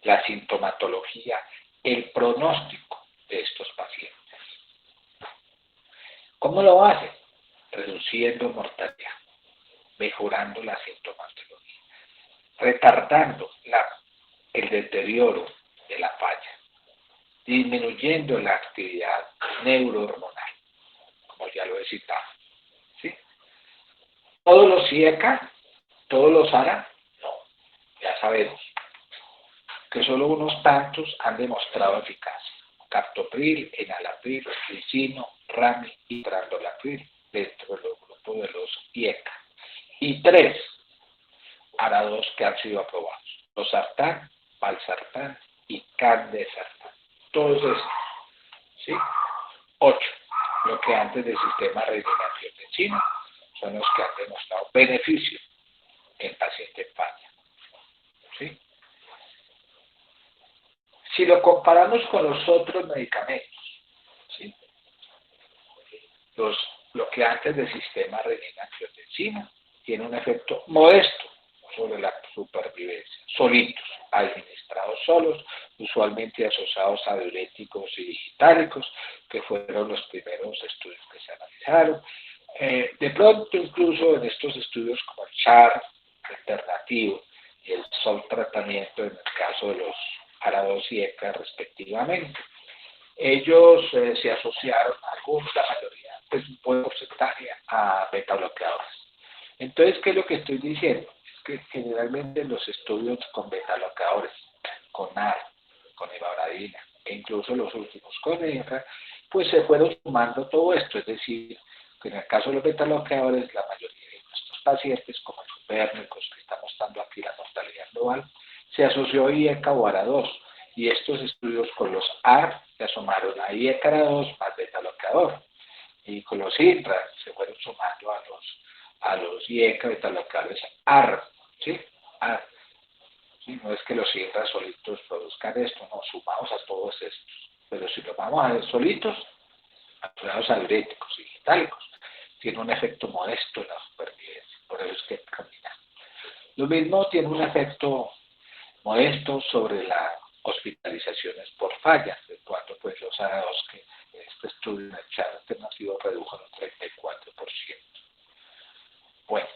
la sintomatología, el pronóstico de estos pacientes. ¿Cómo lo hacen? Reduciendo mortalidad, mejorando la sintomatología, retardando el deterioro de la falla, disminuyendo la actividad neurohormonal, como ya lo he citado. ¿Sí? ¿Todos los IECA? ¿Todos los ARA? No, ya sabemos. que solo unos tantos han demostrado eficacia: captopril, enalapril, ricino, rami y prandolapril dentro del grupo de los IECA. Y 3 ARA2 que han sido aprobados: losartán, valsartán y candesartán. Todos estos, ¿sí? 8 bloqueantes del sistema renina-angiotensina son los que han demostrado beneficio en pacientes falla, ¿sí? Si lo comparamos con los otros medicamentos, ¿sí? Los bloqueantes del sistema renina-angiotensina tienen un efecto modesto sobre la supervivencia, solitos, administrados solos, usualmente asociados a diuréticos y digitálicos, que fueron los primeros estudios que se analizaron. De pronto, incluso en estos estudios como el CHAR alternativo y el SOL tratamiento, en el caso de los ARA2 y ECA respectivamente, ellos se asociaron, algunos, la mayoría, pues un buen porcentaje a beta bloqueadores. Entonces, ¿qué es lo que estoy diciendo? Es que generalmente en los estudios con beta bloqueadores, con NAR, con ivabradina, e incluso los últimos con ECA, pues se fueron sumando todo esto, es decir, que en el caso de los beta bloqueadores, la mayoría de nuestros pacientes, como los bérnicos, que está mostrando aquí la mortalidad global, se asoció a IECA o ARA2, y estos estudios con los AR se asomaron a IECA ARA2 más beta bloqueador, y con los INRA se fueron sumando a los IECA beta bloqueadores AR, ¿sí? AR. ¿Sí? No es que los INRA solitos produzcan esto, no, sumamos a todos estos, pero si lo vamos a ver solitos, asociados a diuréticos y digitálicos, tiene un efecto modesto en la supervivencia, por eso es que camina. Lo mismo tiene un efecto modesto sobre las hospitalizaciones por fallas, de cuanto pues los ARA2 que este estudio en el chat alternativo redujo en un 34%. Bueno,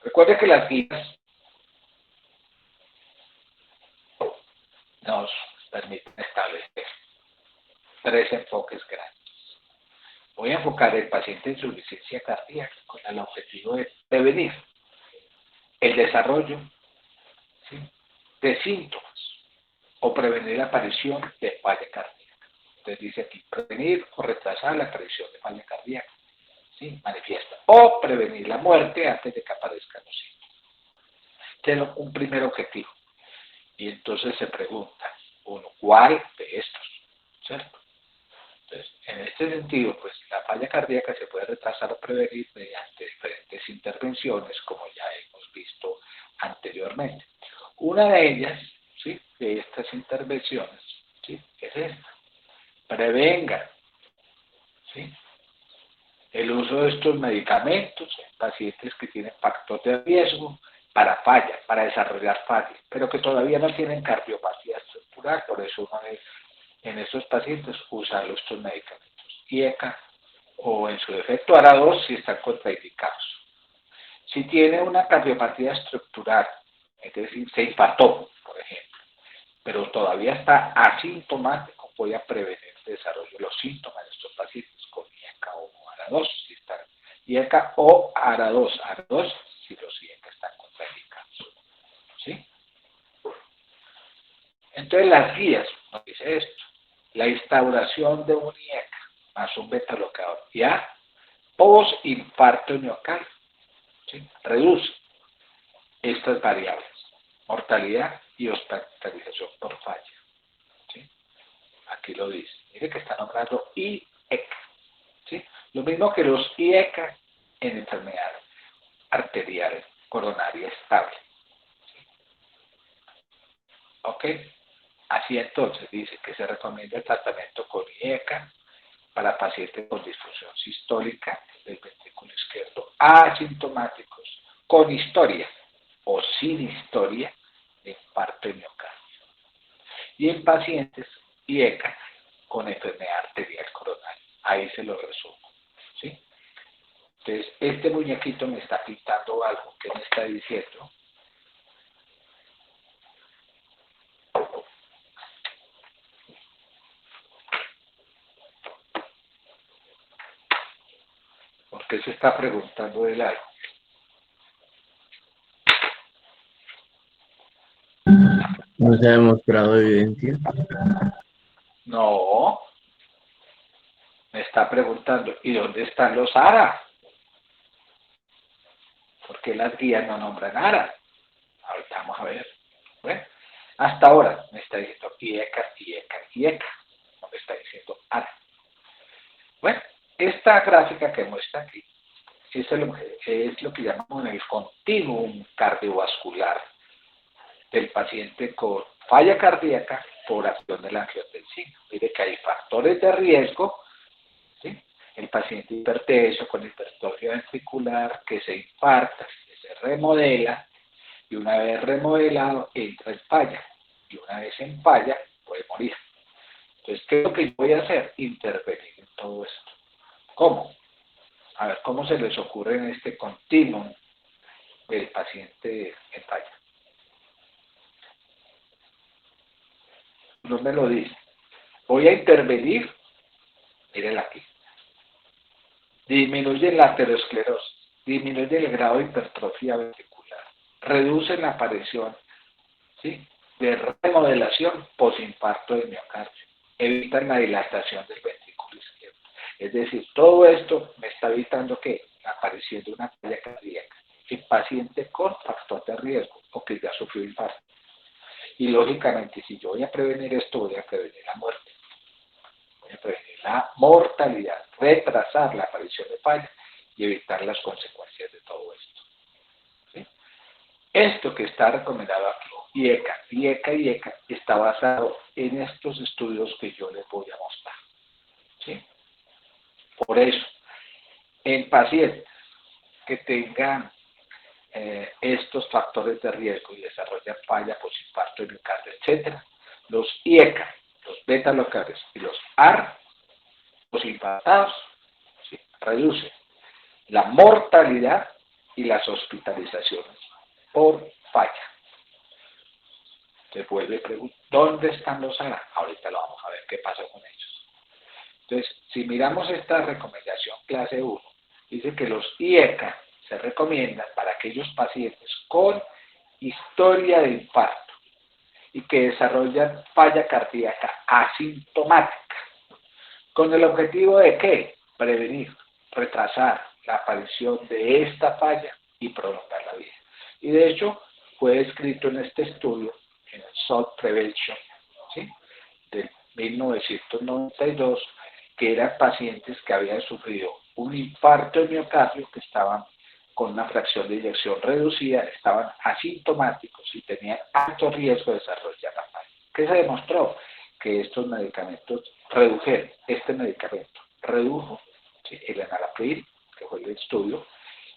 recuerde que las guías nos permiten establecer 3 enfoques grandes. Voy a enfocar el paciente en insuficiencia cardíaca con el objetivo de prevenir el desarrollo, ¿sí?, de síntomas o prevenir la aparición de falla cardíaca. Entonces dice aquí, prevenir o retrasar la aparición de falla cardíaca, ¿sí?, manifiesta, o prevenir la muerte antes de que aparezcan los síntomas. Tiene un primer objetivo. Y entonces se pregunta uno, ¿cuál de estos? ¿Cierto? Entonces, en este sentido, pues la falla cardíaca se puede retrasar o prevenir mediante diferentes intervenciones, como ya hemos visto anteriormente. Una de ellas, ¿sí?, de estas intervenciones, ¿sí?, es esta: prevenga, ¿sí?, el uso de estos medicamentos en pacientes que tienen factor de riesgo para falla, para desarrollar falla, pero que todavía no tienen cardiopatía estructural. Por eso uno en estos pacientes usa estos medicamentos IECA o en su defecto ARA2 si están contraindicados. Si tiene una cardiopatía estructural, es decir, se infartó, por ejemplo, pero todavía está asintomático, voy a prevenir el desarrollo de los síntomas de estos pacientes con IECA o ARA2, si están IECA o ARA2, ARA2 si los IECA están contraindicados, ¿sí? Entonces las guías nos dice esto: la instauración de un IECA más un beta bloqueador ya post-infarto miocardio, ¿sí?, reduce estas variables, mortalidad y hospitalización por falla, ¿sí? Aquí lo dice, mire que está nombrando IECA, ¿sí?, lo mismo que los IECA en enfermedad arterial coronaria estable, ¿sí? ¿Ok? Así entonces dice que se recomienda el tratamiento con IECA para pacientes con disfunción sistólica del ventrículo izquierdo asintomáticos, con historia o sin historia de infarto de miocardio, y en pacientes IECA con enfermedad arterial coronaria. Ahí se lo resumo, ¿sí? Entonces, este muñequito me está pintando algo. que me está diciendo? ¿Por qué se está preguntando del algo? No se ha demostrado evidencia. No, me está preguntando, ¿y dónde están los ARA? ¿Por qué las guías no nombran ARA? Ahorita vamos a ver. Bueno, hasta ahora me está diciendo IECA, IECA, IECA. No me está diciendo ARA. Bueno, esta gráfica que muestra aquí es lo que llamamos el continuum cardiovascular del paciente con falla cardíaca por acción de la angiotensina. Mire que hay factores de riesgo, ¿sí? El paciente hipertenso con hipertrofia ventricular que se infarta, que se remodela, y una vez remodelado entra en falla, y una vez en falla puede morir. Entonces, ¿qué es lo que yo voy a hacer? Intervenir en todo esto. ¿Cómo? A ver, ¿cómo se les ocurre en este continuum del paciente en falla? No me lo dice. Voy a intervenir, mírenla aquí. Disminuyen la aterosclerosis, disminuyen el grado de hipertrofia ventricular, reducen la aparición, ¿sí?, de remodelación posinfarto del miocardio, evitan la dilatación del ventrículo izquierdo. Es decir, todo esto me está evitando que la aparición de una falla cardíaca en paciente con factor de riesgo o que ya sufrió infarto. Y lógicamente, si yo voy a prevenir esto, voy a prevenir la muerte, voy a prevenir la mortalidad, retrasar la aparición de falla y evitar las consecuencias de todo esto. ¿Sí? Esto que está recomendado aquí, IECA, está basado en estos estudios que yo les voy a mostrar. ¿Sí? Por eso, en pacientes que tengan estos factores de riesgo y desarrollan falla, posinfarto, miocardio, etc., los IECA, los beta-bloqueadores y los AR, los infartados, ¿sí?, reducen la mortalidad y las hospitalizaciones por falla. Se vuelve a preguntar, ¿dónde están los ARA? Ahorita lo vamos a ver qué pasa con ellos. Entonces, si miramos esta recomendación clase 1, dice que los IECA se recomiendan para aquellos pacientes con historia de infarto y que desarrollan falla cardíaca asintomática, con el objetivo de ¿qué? Prevenir, retrasar la aparición de esta falla y prolongar la vida. Y de hecho, fue descrito en este estudio, en el SOLT Prevention, ¿sí?, del 1992, que eran pacientes que habían sufrido un infarto de miocardio, que estaban con una fracción de eyección reducida, estaban asintomáticos y tenían alto riesgo de desarrollar la falla. ¿Qué se demostró? Que estos medicamentos redujeron, este medicamento redujo, ¿sí?, el enalapril, que fue el estudio,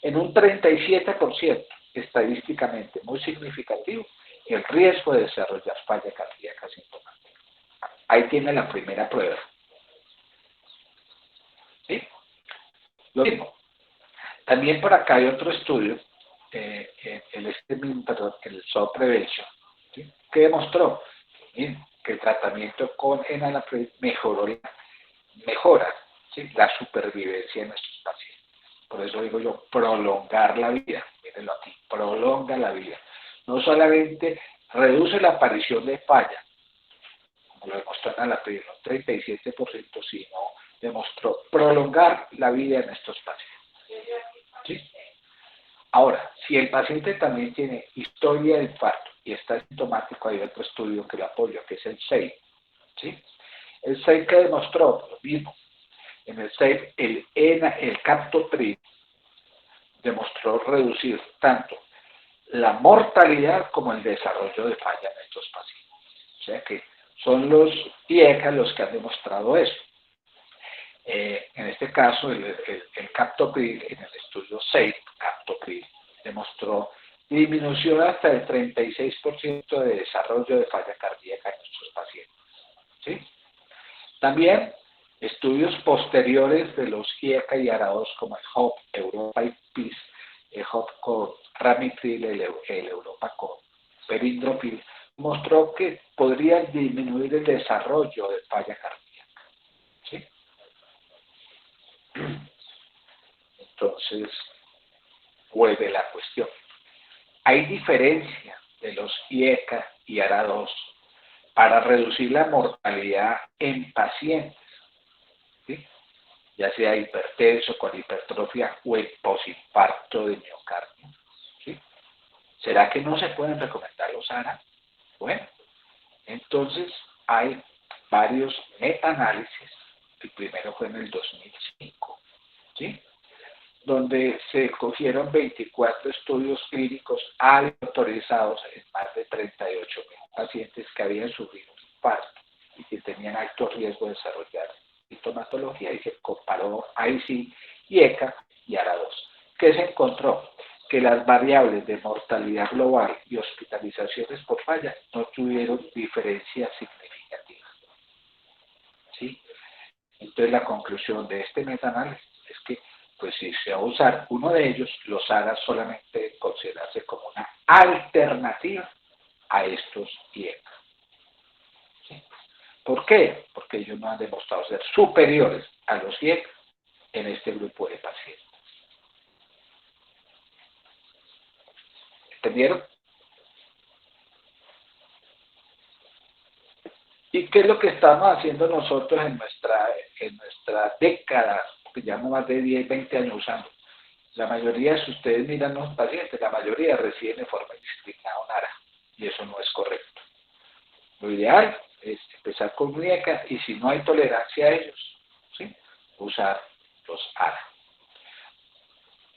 en un 37%, estadísticamente muy significativo, el riesgo de desarrollar falla cardíaca asintomática. Ahí tiene la primera prueba. ¿Sí? Lo mismo. También por acá hay otro estudio, el SOLT Prevention, ¿sí?, que demostró que el tratamiento con enalapril mejora, ¿sí?, la supervivencia de nuestros pacientes. Por eso digo yo, prolongar la vida. Mírenlo aquí, prolonga la vida. No solamente reduce la aparición de falla, como lo demostró enalapril, un 37%, sino demostró prolongar la vida de nuestros pacientes. ¿Sí? Ahora, si el paciente también tiene historia de infarto y está asintomático, hay otro estudio que lo apoya, que es el SAFE. ¿Sí? El SAFE que demostró lo mismo. En el SAFE, el captopril demostró reducir tanto la mortalidad como el desarrollo de falla en estos pacientes. O sea que son los IECA los que han demostrado eso. En este caso, el captopril, en el estudio SAFE, captopril, demostró disminución hasta el 36% de desarrollo de falla cardíaca en nuestros pacientes. ¿Sí? También estudios posteriores de los IECA y ARA2, como el HOP, Europa y PIS, el HOP con ramipril, el Europa con perindrofil, mostró que podrían disminuir el desarrollo de falla cardíaca. ¿Sí? Entonces, vuelve la cuestión. Hay diferencia de los IECA y ARA2 para reducir la mortalidad en pacientes, ¿sí? Ya sea hipertenso, con hipertrofia o en posinfarto de miocardio, ¿sí? ¿Será que no se pueden recomendar los ARA? Bueno, entonces hay varios metaanálisis. El primero fue en el 2005, ¿sí? Donde se cogieron 24 estudios clínicos autorizados en más de 38.000 pacientes que habían sufrido un infarto y que tenían alto riesgo de desarrollar sintomatología, y se comparó ahí sí IECA y ARA2. ¿Qué se encontró? Que las variables de mortalidad global y hospitalizaciones por falla no tuvieron diferencias significativas, ¿sí? Entonces la conclusión de este metaanálisis es que, pues si se va a usar uno de ellos, los ARA solamente deben considerarse como una alternativa a estos IECA. ¿Sí? ¿Por qué? Porque ellos no han demostrado ser superiores a los IECA en este grupo de pacientes. ¿Entendieron? ¿Y qué es lo que estamos haciendo nosotros en nuestra década, que llevamos más de 10, 20 años usando? La mayoría, si ustedes miran los pacientes, la mayoría reciben de forma indiscriminada un ARA, y eso no es correcto. Lo ideal es empezar con un IECA, y si no hay tolerancia a ellos, ¿sí?, usar los ARA.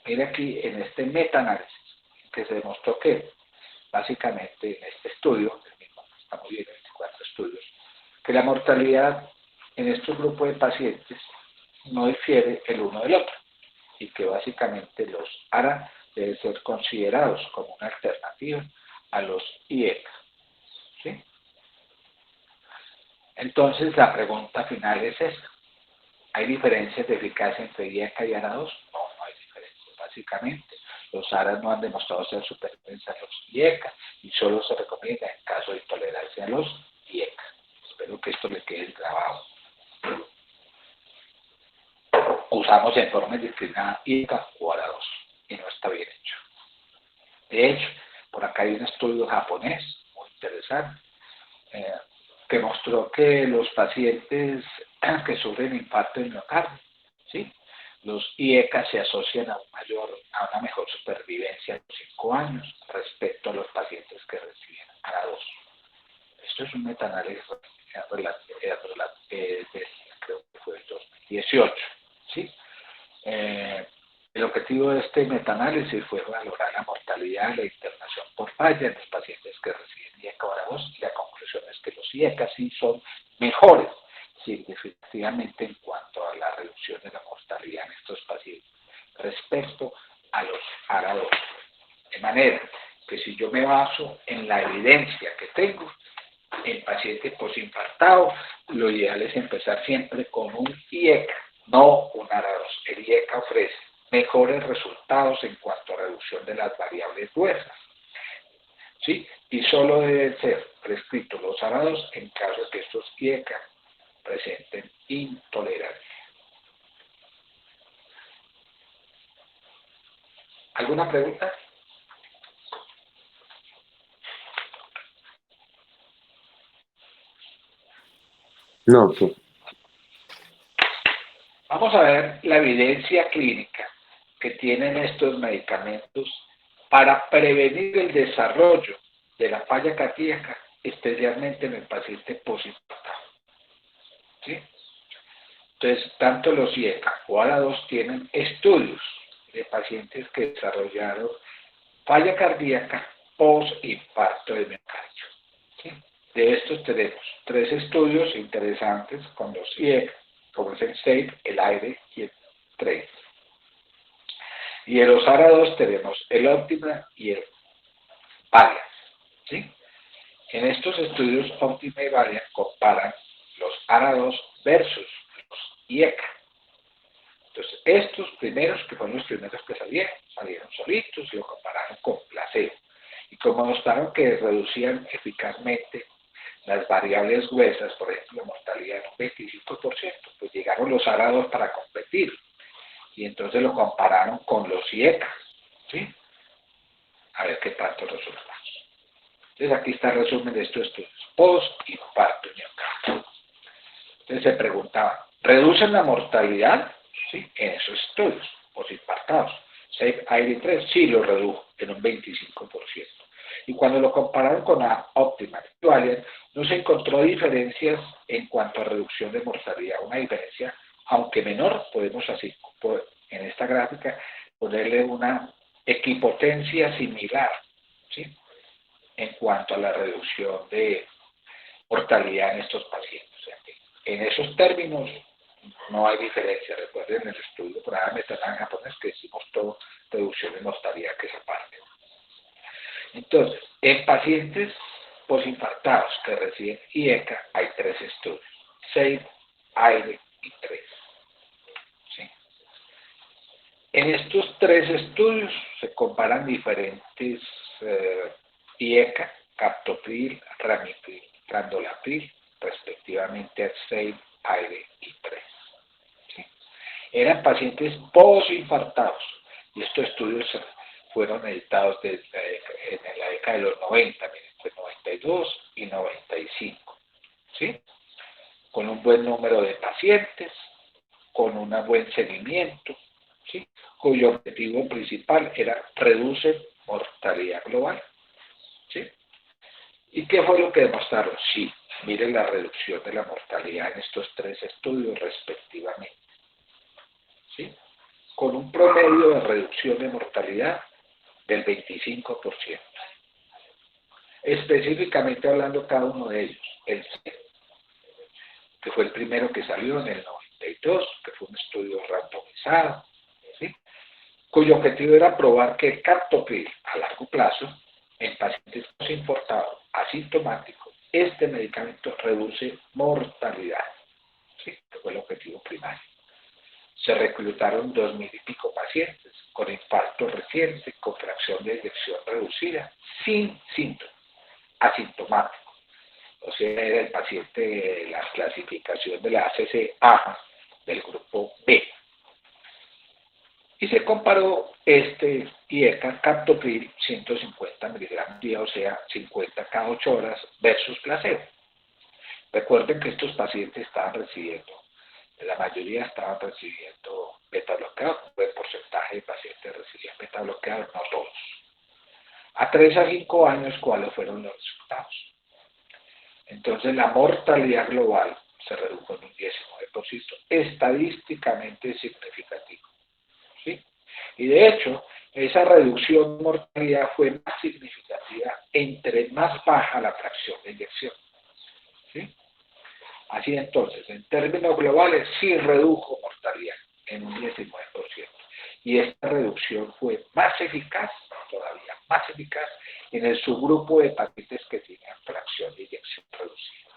Mira aquí en este metaanálisis que se demostró que, básicamente en este estudio, el mismo, está muy bien, 24 estudios, que la mortalidad en estos grupos de pacientes no difiere el uno del otro, y que básicamente los ARA deben ser considerados como una alternativa a los IECA, ¿sí? Entonces la pregunta final es esta: ¿hay diferencias de eficacia entre IECA y ARA2? No, no hay diferencias. Básicamente, los ARA no han demostrado ser superiores a los IECA y solo se recomienda en caso de intolerancia a los IECA. Espero que esto le quede grabado. Usamos en forma indiscriminada IECA o ARA2 y no está bien hecho. De hecho, por acá hay un estudio japonés muy interesante que mostró que los pacientes que sufren infarto de miocardio, ¿sí?, los IECA se asocian a una mejor supervivencia a los 5 años respecto a los pacientes que reciben ARA2. Esto es un metaanálisis creo que fue el 2018, ¿sí? El objetivo de este metaanálisis fue valorar la mortalidad y la internación por falla en los pacientes que reciben IECA o ARA2, y la conclusión es que los IECA sí son mejores significativamente en cuanto a la reducción de la mortalidad en estos pacientes respecto a los ARA2. De manera que si yo me baso en la evidencia que tengo en pacientes posinfartados, lo ideal es empezar siempre con un IECA, no un ARA2. El IECA ofrece mejores resultados en cuanto a reducción de las variables gruesas, ¿sí? Y solo deben ser prescritos los ARA2 en caso de que estos IECA presenten intolerancia. ¿Alguna pregunta? No, pues, Vamos a ver la evidencia clínica que tienen estos medicamentos para prevenir el desarrollo de la falla cardíaca, especialmente en el paciente posinfartado, ¿sí? Entonces, tanto los IECA o ARA2 tienen estudios de pacientes que desarrollaron falla cardíaca posinfarto de miocardio, ¿sí? De estos tenemos 3 estudios interesantes con los IECA, como es el SAFE, el AIRE y el TRACE. Y en los ARA2 tenemos el OPTIMA y el VALIANT, ¿sí? En estos estudios OPTIMA y VALIANT comparan los ARA2 versus los IECA. Entonces, estos primeros, que fueron los primeros que salieron solitos, lo compararon con placebo. Y como mostraron que reducían eficazmente las variables gruesas, por ejemplo, la mortalidad en un 25%, pues llegaron los ARA2 para competir. Y entonces lo compararon con los IECA, ¿sí? A ver qué tanto resultados. Entonces aquí está el resumen de estos estudios. Post-infarto miocárdico. Entonces se preguntaban, ¿reducen la mortalidad? Sí, en esos estudios, post-infartados. SAFE-AIRE-3 sí lo redujo en un 25%. Y cuando lo compararon con la Optima Valiant, no se encontró diferencias en cuanto a reducción de mortalidad. Una diferencia, aunque menor, podemos así, en esta gráfica, ponerle una equipotencia similar, ¿sí?, en cuanto a la reducción de mortalidad en estos pacientes. O sea, que en esos términos no hay diferencia. Recuerden en el estudio por la metadata japonés que hicimos todo reducción de mortalidad, que es aparte. Entonces, en pacientes posinfartados que reciben IECA hay 3 estudios, SAFE, AIRE y 3. ¿Sí? En estos 3 estudios se comparan diferentes IECA, captopril, ramipril, randolapril, respectivamente SAFE, AIRE y 3. ¿Sí? Eran pacientes posinfartados y estos estudios fueron editados en la década de los 90, entre 92 y 95, ¿sí? Con un buen número de pacientes, con un buen seguimiento, ¿sí?, cuyo objetivo principal era reducir mortalidad global, ¿sí? ¿Y qué fue lo que demostraron? Sí, miren la reducción de la mortalidad en estos 3 estudios respectivamente, ¿sí?, con un promedio de reducción de mortalidad del 25%. Específicamente hablando cada uno de ellos, el C, que fue el primero que salió en el 92, que fue un estudio randomizado, ¿sí?, cuyo objetivo era probar que el captopril a largo plazo, en pacientes posinfartados asintomáticos, este medicamento reduce mortalidad, ¿sí?, que fue el objetivo primario. Se reclutaron 2.000 y pico pacientes con infarto reciente, con fracción de eyección reducida, sin síntomas, asintomático. O sea, era el paciente de la clasificación de la ACC-AMA del grupo B. Y se comparó este IECA captopril 150 miligramos día, o sea, 50 cada 8 horas, versus placebo. Recuerden que estos pacientes estaban recibiendo, la mayoría estaban recibiendo beta-bloqueador, un buen porcentaje de pacientes recibían beta-bloqueador, no todos. A 3 a 5 años, ¿cuáles fueron los resultados? Entonces, la mortalidad global se redujo en un 19%, estadísticamente significativo, ¿sí? Y de hecho, esa reducción de mortalidad fue más significativa entre más baja la fracción de inyección, ¿sí? Así entonces, en términos globales, sí redujo mortalidad en un 19%. Y esta reducción fue más eficaz, todavía más eficaz, en el subgrupo de pacientes que tenían fracción de inyección reducida.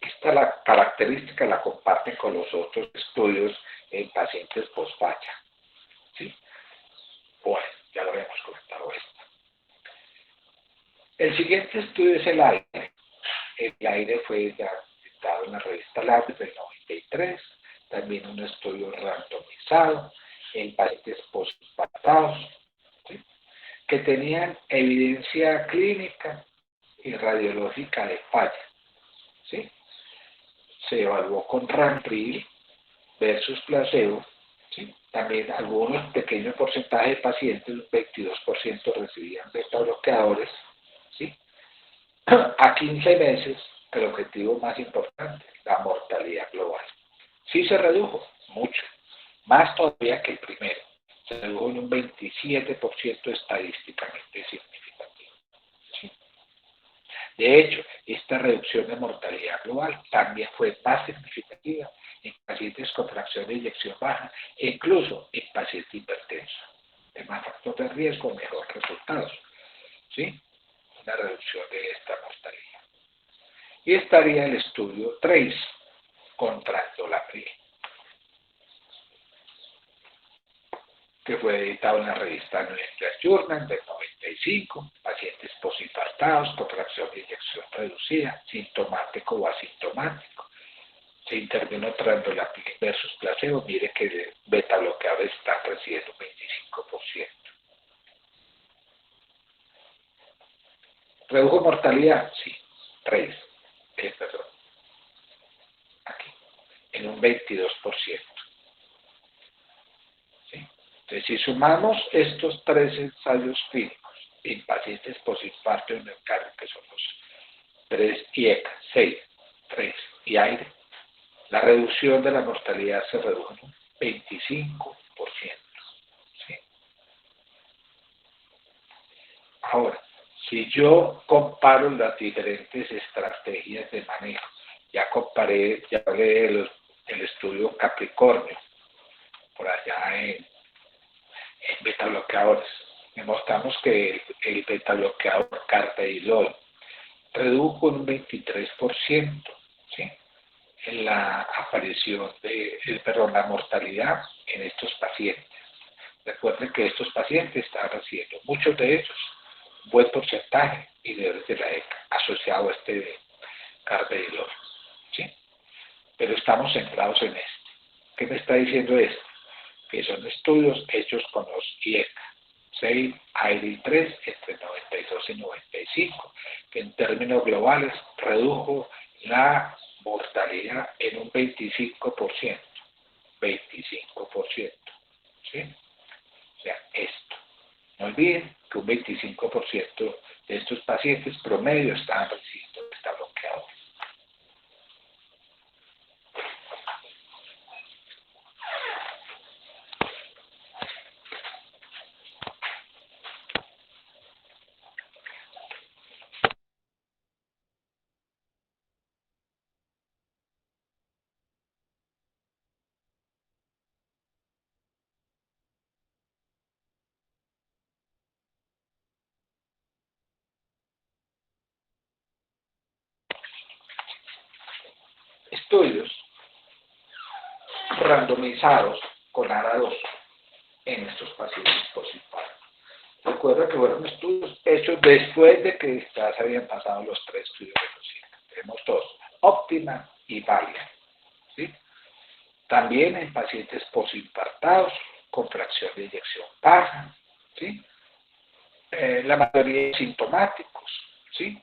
Esta la característica la comparten con los otros estudios en pacientes post-facha, ¿sí? Bueno, ya lo habíamos comentado esto. El siguiente estudio es el AIRE. El AIRE fue ya citado en la revista Lancet del 93, también un estudio randomizado en pacientes post-infartados, ¿sí?, que tenían evidencia clínica y radiológica de falla, ¿sí? Se evaluó con ramipril versus placebo, ¿sí? También algunos pequeños porcentajes de pacientes, un 22% recibían beta-bloqueadores, ¿sí? A 15 meses, el objetivo más importante, la mortalidad global. Sí se redujo, mucho, más todavía que el primero. Se redujo en un 27% estadísticamente significativo, ¿sí? De hecho, esta reducción de mortalidad global también fue más significativa en pacientes con fracción de eyección baja e incluso en pacientes hipertensos. De más factor de riesgo, mejores resultados, ¿sí? Una reducción de esta mortalidad. Y estaría el estudio TRACE contra randolapril, que fue editado en la revista New England Journal del 95, pacientes posinfartados con fracción de inyección reducida, sintomático o asintomático. Se intervino randolapril versus placebo, mire que el beta-bloqueador está recibiendo un 25%. ¿Redujo mortalidad? Sí, 3, perdón, aquí, en un 22%. ¿Sí? Entonces, si sumamos estos 3 ensayos clínicos en pacientes postinfarto en el cardio, que son los 3 y ECA, 6, 3 y aire, la reducción de la mortalidad se redujo en un 25%. ¿Sí? Ahora, si yo comparo las diferentes estrategias de manejo, ya comparé, ya hablé del estudio Capricornio, por allá en beta-bloqueadores. Demostramos que el beta-bloqueador carvedilol redujo en un 23%, ¿sí?, en la aparición la mortalidad en estos pacientes. Recuerden que estos pacientes estaban recibiendo, muchos de ellos, un buen porcentaje inhibidores de la ECA asociado a este carvedilol, ¿sí? Pero estamos centrados en este. ¿Qué me está diciendo esto? Que son estudios hechos con los IECA, 6, AIRE y 3, entre 92 y 95, que en términos globales redujo la mortalidad en un 25%, 25%, ¿sí? O sea, esto. No olviden que un 25% de estos pacientes promedio estaban recibiendo beta bloqueador. Estudios randomizados con ARA2 en estos pacientes postinfarto. Recuerda que fueron estudios hechos después de que ya se habían pasado los 3 estudios de los 100. Tenemos 2, Optima y Valiant, ¿sí? También en pacientes postinfartados con fracción de eyección baja, ¿sí? La mayoría sintomáticos, ¿sí?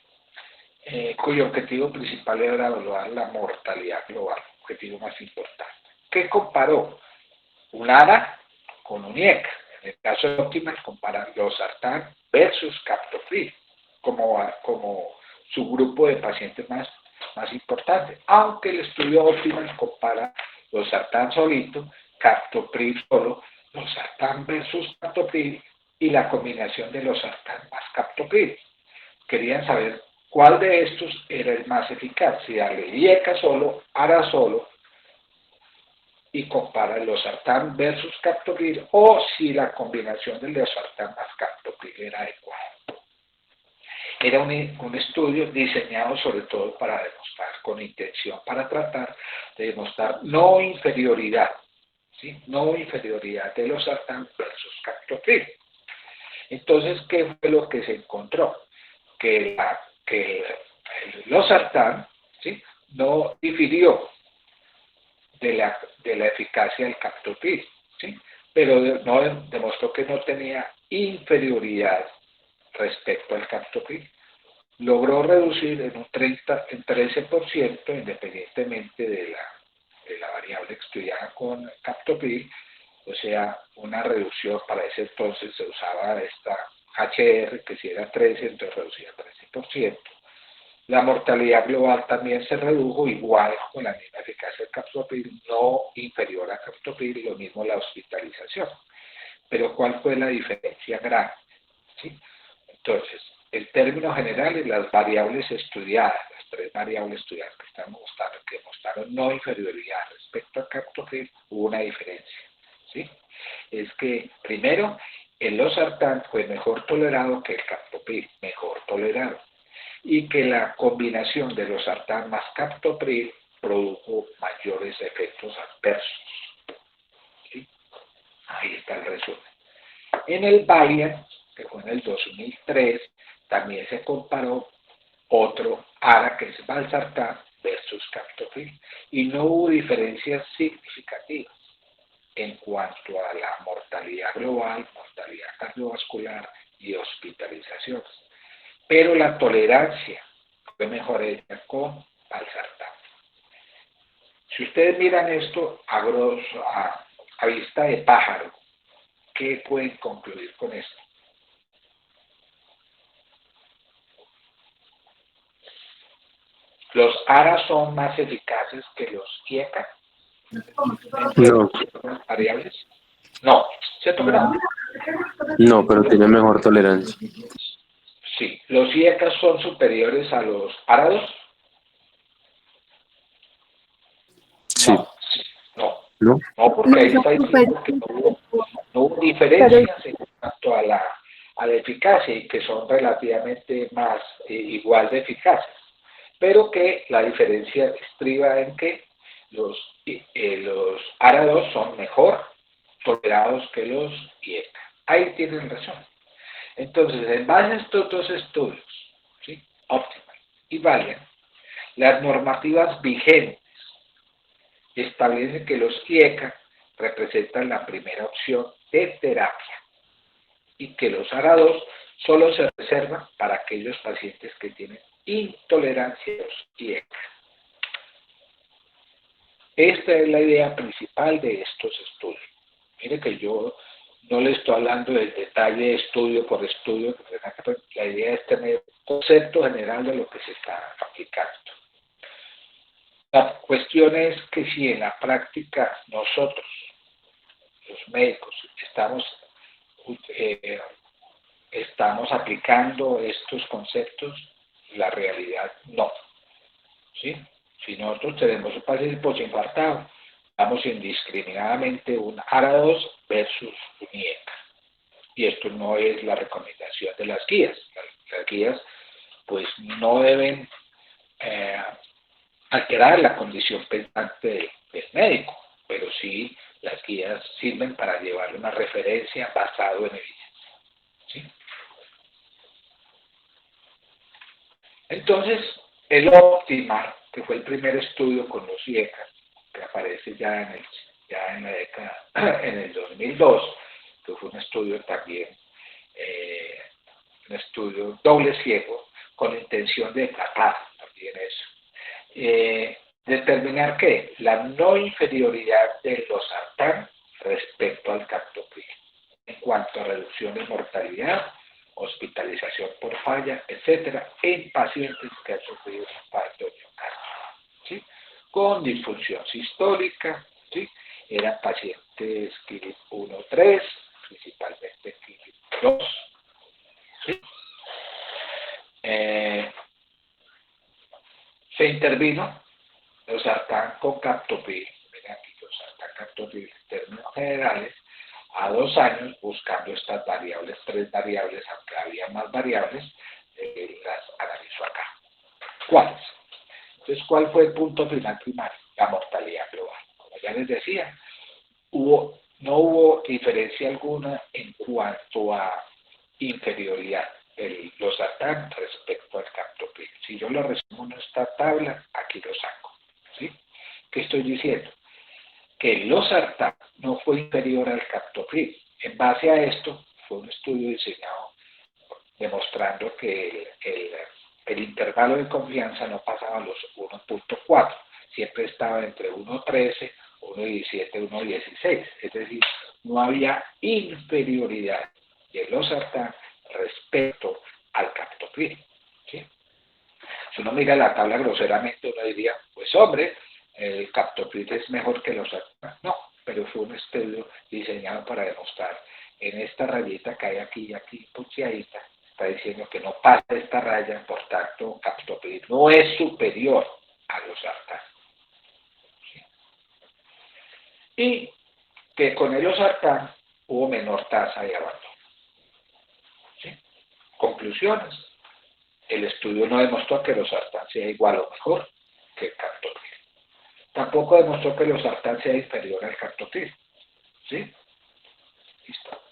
Cuyo objetivo principal era evaluar la mortalidad global, objetivo más importante. ¿Qué comparó? Un ARA con un IECA. En el caso de Optimal, comparan losartán versus captopril como su grupo de pacientes más importante. Aunque el estudio Optimal compara losartán solito, captopril solo, losartán versus captopril y la combinación de losartán más captopril. Querían saber cuál de estos era el más eficaz, si darle IECA solo, ARA solo, y compara el losartán versus captopril, o si la combinación del losartán más captopril era adecuada. Era un estudio diseñado sobre todo para demostrar, con intención, para tratar de demostrar no inferioridad, ¿sí? No inferioridad de losartán versus captopril. Entonces, ¿qué fue lo que se encontró? Que el losartán, ¿sí?, no difirió de la eficacia del captopril, ¿sí?, pero no demostró que no tenía inferioridad respecto al captopril. Logró reducir en un 13%, independientemente de la variable estudiada con captopril, o sea, una reducción. Para ese entonces se usaba esta HR, que si era 13, entonces reducía 13%. La mortalidad global también se redujo, igual con la misma eficacia del captopril, no inferior a captopril, lo mismo la hospitalización. Pero ¿cuál fue la diferencia grande? ¿Sí? Entonces, en términos generales, las variables estudiadas, las 3 variables estudiadas que demostraron no inferioridad respecto al captopril, hubo una diferencia, ¿sí? Es que, primero, el losartán fue mejor tolerado que el captopril, mejor tolerado, y que la combinación de losartán más captopril produjo mayores efectos adversos, ¿sí? Ahí está el resumen. En el Valiant, que fue en el 2003, también se comparó otro ARA, que es valsartán, versus captopril, y no hubo diferencias significativas en cuanto a la mortalidad global, mortalidad cardiovascular y hospitalizaciones. pero la tolerancia fue mejor hecha con valsartán. Si ustedes miran esto a vista de pájaro, ¿qué pueden concluir con esto? ¿Los ARA son más eficaces que los IECA? No, ¿Variables? No, ¿cierto que no? no, pero tiene mejor tolerancia. Sí, ¿los IECA son superiores a los ARA2? Sí. No, ¿No? porque ahí No está son diciendo que no hubo diferencias en cuanto a la eficacia y que son relativamente más igual de eficaces, pero que la diferencia estriba en que los ARA2 son mejor tolerados que los IECA. Ahí tienen razón. Entonces, en base a estos dos estudios, ¿sí? Optimal y Valiant, las normativas vigentes establece que los IECA representan la primera opción de terapia y que los ARA2 solo se reservan para aquellos pacientes que tienen intolerancia a los IECA. Esta es la idea principal de estos estudios. Mire que yo no le estoy hablando del detalle estudio por estudio, la idea es tener un concepto general de lo que se está aplicando. La cuestión es que si en la práctica nosotros, los médicos, estamos aplicando estos conceptos, la realidad no. ¿Sí? Si nosotros tenemos un paciente posinfartado, damos indiscriminadamente un ARA2 versus un IECA. Y esto no es la recomendación de las guías. Las guías pues no deben alterar la condición pensante del médico, pero sí las guías sirven para llevar una referencia basado en evidencia. ¿Sí? Entonces, el Optimal, que fue el primer estudio con los IECA, que aparece ya en la década, en el 2002, que fue un estudio también, un estudio doble ciego, con intención de tratar también eso. Determinar que la no inferioridad de losartán respecto al captopril en cuanto a reducción de mortalidad, hospitalización por falla, etcétera, en pacientes que han sufrido un infarto de miocardio, ¿sí? Con disfunción sistólica, ¿sí? Eran pacientes KILIP 1-3, principalmente KILIP 2, ¿sí? Se intervino losartán con captopril, ven aquí, losartán captopril en términos generales, a 2 años buscando estas variables, 3 variables, aunque había más variables, las analizo acá. ¿Cuáles? Entonces, ¿cuál fue el punto final primario? La mortalidad global. Como ya les decía, no hubo diferencia alguna en cuanto a inferioridad del losartán respecto al captopril. Si yo lo resumo en esta tabla, aquí lo saco. ¿Sí? ¿Qué estoy diciendo? Que el losartán no fue inferior al captopril. En base a esto, fue un estudio diseñado demostrando que el intervalo de confianza no pasaba los 1.4, siempre estaba entre 1.13, 1.17, 1.16, es decir, no había inferioridad del losartán respecto al captopril. ¿Sí? Si uno mira la tabla groseramente, uno diría, pues hombre, el captopril es mejor que losartán. No, pero fue un estudio diseñado para demostrar en esta rayita que hay aquí y aquí punteadita, está diciendo que no pasa esta raya, por tanto, captopril no es superior a losartán. ¿Sí? Y que con el losartán hubo menor tasa de abandono. ¿Sí? Conclusiones. El estudio no demostró que losartán sea igual o mejor que el captopril. Tampoco demostró que losartán sea inferior al captopril. ¿Sí? Listo.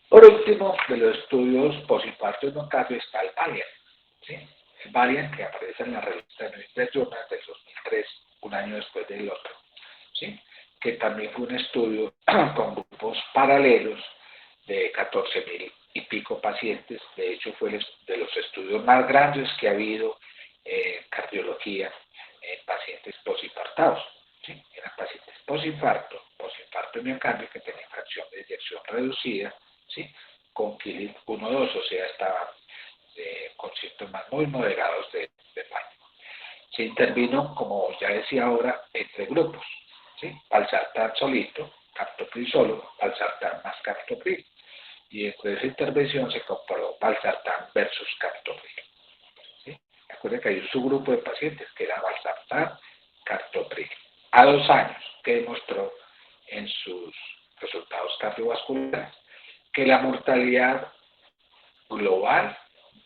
Por último, de los estudios posinfarto y miocardio está el Valiant. ¿Sí? El Valiant que aparece en la revista New England Journal del 2003, un año después del otro. ¿Sí? Que también fue un estudio con grupos paralelos de 14.000 y pico pacientes. De hecho, fue de los estudios más grandes que ha habido en cardiología en pacientes posinfartados. ¿Sí? Eran pacientes posinfarto de miocardio que tenían fracción de eyección reducida, ¿sí? Con Killing 1-2, o sea, estaban con síntomas muy moderados de pánico. Se intervino, como ya decía ahora, entre grupos, ¿sí? Valsartán solito, captopril solo, valsartán más captopril. Y después de esa intervención se comparó valsartán versus captopril. ¿Sí? Recuerden que hay un subgrupo de pacientes que era valsartán, captopril. A 2 años, que demostró en sus resultados cardiovasculares que la mortalidad global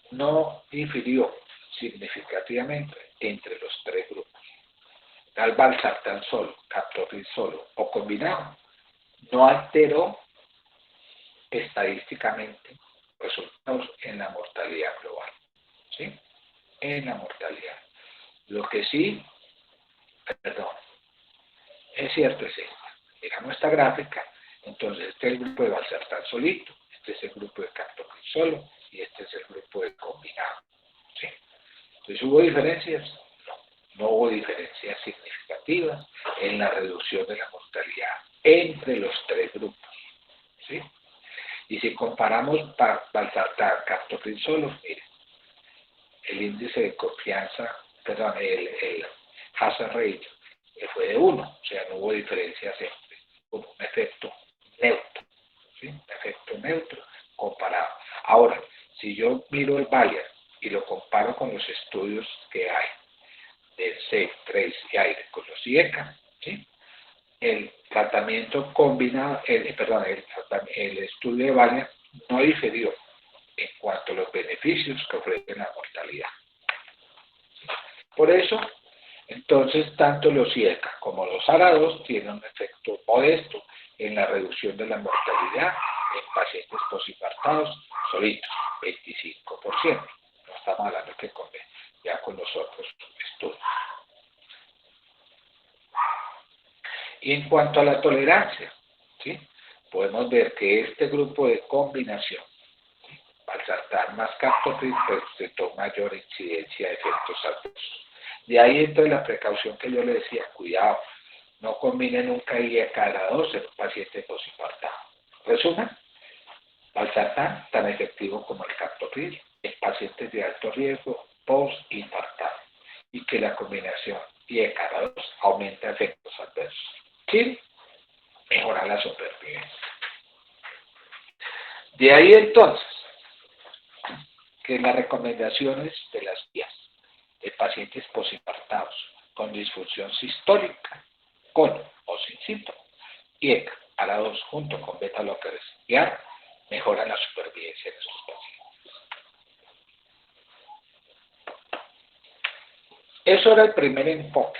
no difirió significativamente entre los 3 grupos. Tal valsartán solo, captopril solo o combinado no alteró estadísticamente resultados en la mortalidad global. ¿Sí? En la mortalidad. Lo que sí, es cierto es esta. Miramos esta gráfica, entonces este es el grupo de valsartán solito, este es el grupo de captopril solo y este es el grupo de combinado. ¿Sí? Entonces, ¿hubo diferencias? No hubo diferencias significativas en la reducción de la mortalidad entre los 3 grupos. ¿Sí? Y si comparamos valsartán, captopril solo, miren, el índice de confianza, perdón, el hazard ratio fue de 1, o sea, no hubo diferencias entre, con un efecto neutro, ¿sí? Un efecto neutro comparado. Ahora, si yo miro el Valiant y lo comparo con los estudios que hay del SAFE, TRACE y AIRE con los IECA, ¿sí? El tratamiento combinado, el estudio de Valiant no diferió en cuanto a los beneficios que ofrece la mortalidad. Por eso, entonces, tanto los IECA como los ARA2 tienen un efecto modesto en la reducción de la mortalidad en pacientes posinfartados solitos, 25%. No estamos hablando que ya con los otros estudios. Y en cuanto a la tolerancia, ¿sí? Podemos ver que este grupo de combinación, ¿sí? Valsartán más captopril, presentó mayor incidencia de efectos adversos. De ahí entra la precaución que yo le decía, cuidado, no combinen nunca IECA ARA2 en un paciente posinfartado. Resumen, valsartán tan efectivo como el captopril en pacientes de alto riesgo postinfartado y que la combinación IECA ARA2 aumenta efectos adversos. ¿Sí? Mejora la supervivencia. De ahí entonces que las recomendaciones de las guías de pacientes posinfartados con disfunción sistólica, con o sin síntomas, IECA, ARA2 junto con beta-blockers y AR mejoran la supervivencia de estos pacientes. Eso era el primer enfoque.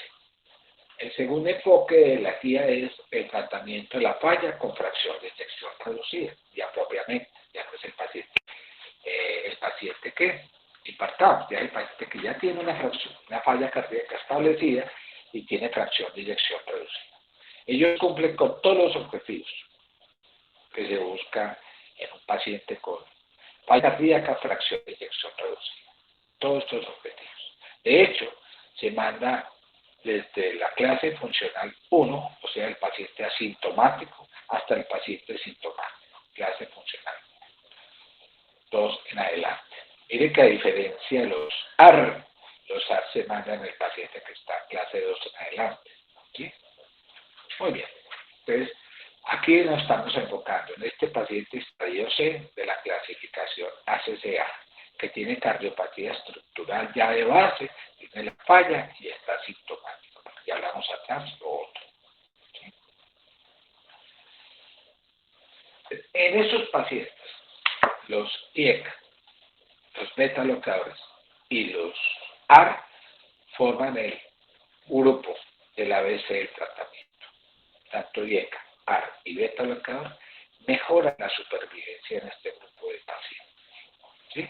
El segundo enfoque de la guía es el tratamiento de la falla con fracción de eyección reducida, ya propiamente, ya no es el paciente que infartado, ya es el paciente que ya tiene una falla cardíaca establecida y tiene fracción de eyección reducida. Ellos cumplen con todos los objetivos que se buscan en un paciente con falla cardíaca, fracción de eyección reducida. Todos estos objetivos. De hecho, se manda desde la clase funcional 1, o sea, el paciente asintomático, hasta el paciente sintomático, clase funcional 2 en adelante. Miren que a diferencia de los AR se mandan en el paciente que está en clase 2 en adelante. ¿Sí? Muy bien. Entonces, aquí nos estamos enfocando en este paciente estadio C de la clasificación ACCA, que tiene cardiopatía estructural ya de base, tiene la falla y está sintomático. Ya hablamos atrás lo otro. ¿Sí? En esos pacientes, los IECA, los beta-bloqueadores y los AR forman el grupo del ABC del tratamiento. Tanto IECA, AR y beta-bloqueador mejoran la supervivencia en este grupo de pacientes. ¿Sí?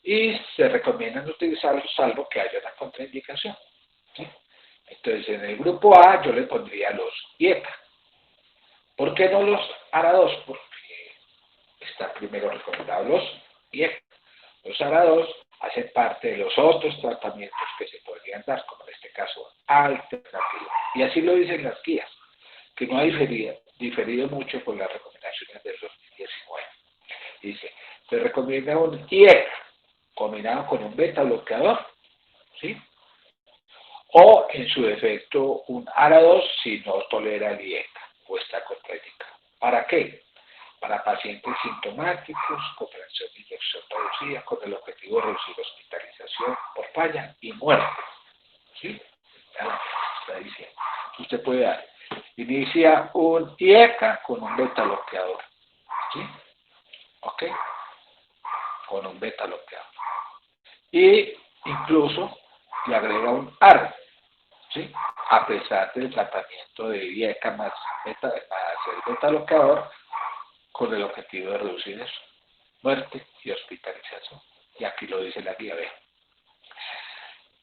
Y se recomiendan utilizarlos salvo que haya una contraindicación. ¿Sí? Entonces, en el grupo A yo le pondría los IECA. ¿Por qué no los ARA2? Porque están primero recomendados los IECA. Los ARA2 hacen parte de los otros tratamientos que se podrían dar, como en este caso alternativos. Y así lo dicen las guías, que no ha diferido mucho con las recomendaciones del 2019. Dice, se recomienda un IECA combinado con un beta bloqueador, ¿sí? O en su defecto un ARA2 si no tolera el IECA o está contraindicado. ¿Para qué? Para pacientes sintomáticos, con fracción de inyección reducida, con el objetivo de reducir hospitalización por falla y muerte. ¿Sí? Ya lo está diciendo. Usted puede dar. Inicia un IECA con un beta bloqueador. ¿Sí? ¿Ok? Con un beta bloqueador. Y incluso le agrega un AR. ¿Sí? A pesar del tratamiento de IECA más el beta bloqueador, con el objetivo de reducir eso, muerte y hospitalización. Y aquí lo dice la guía B.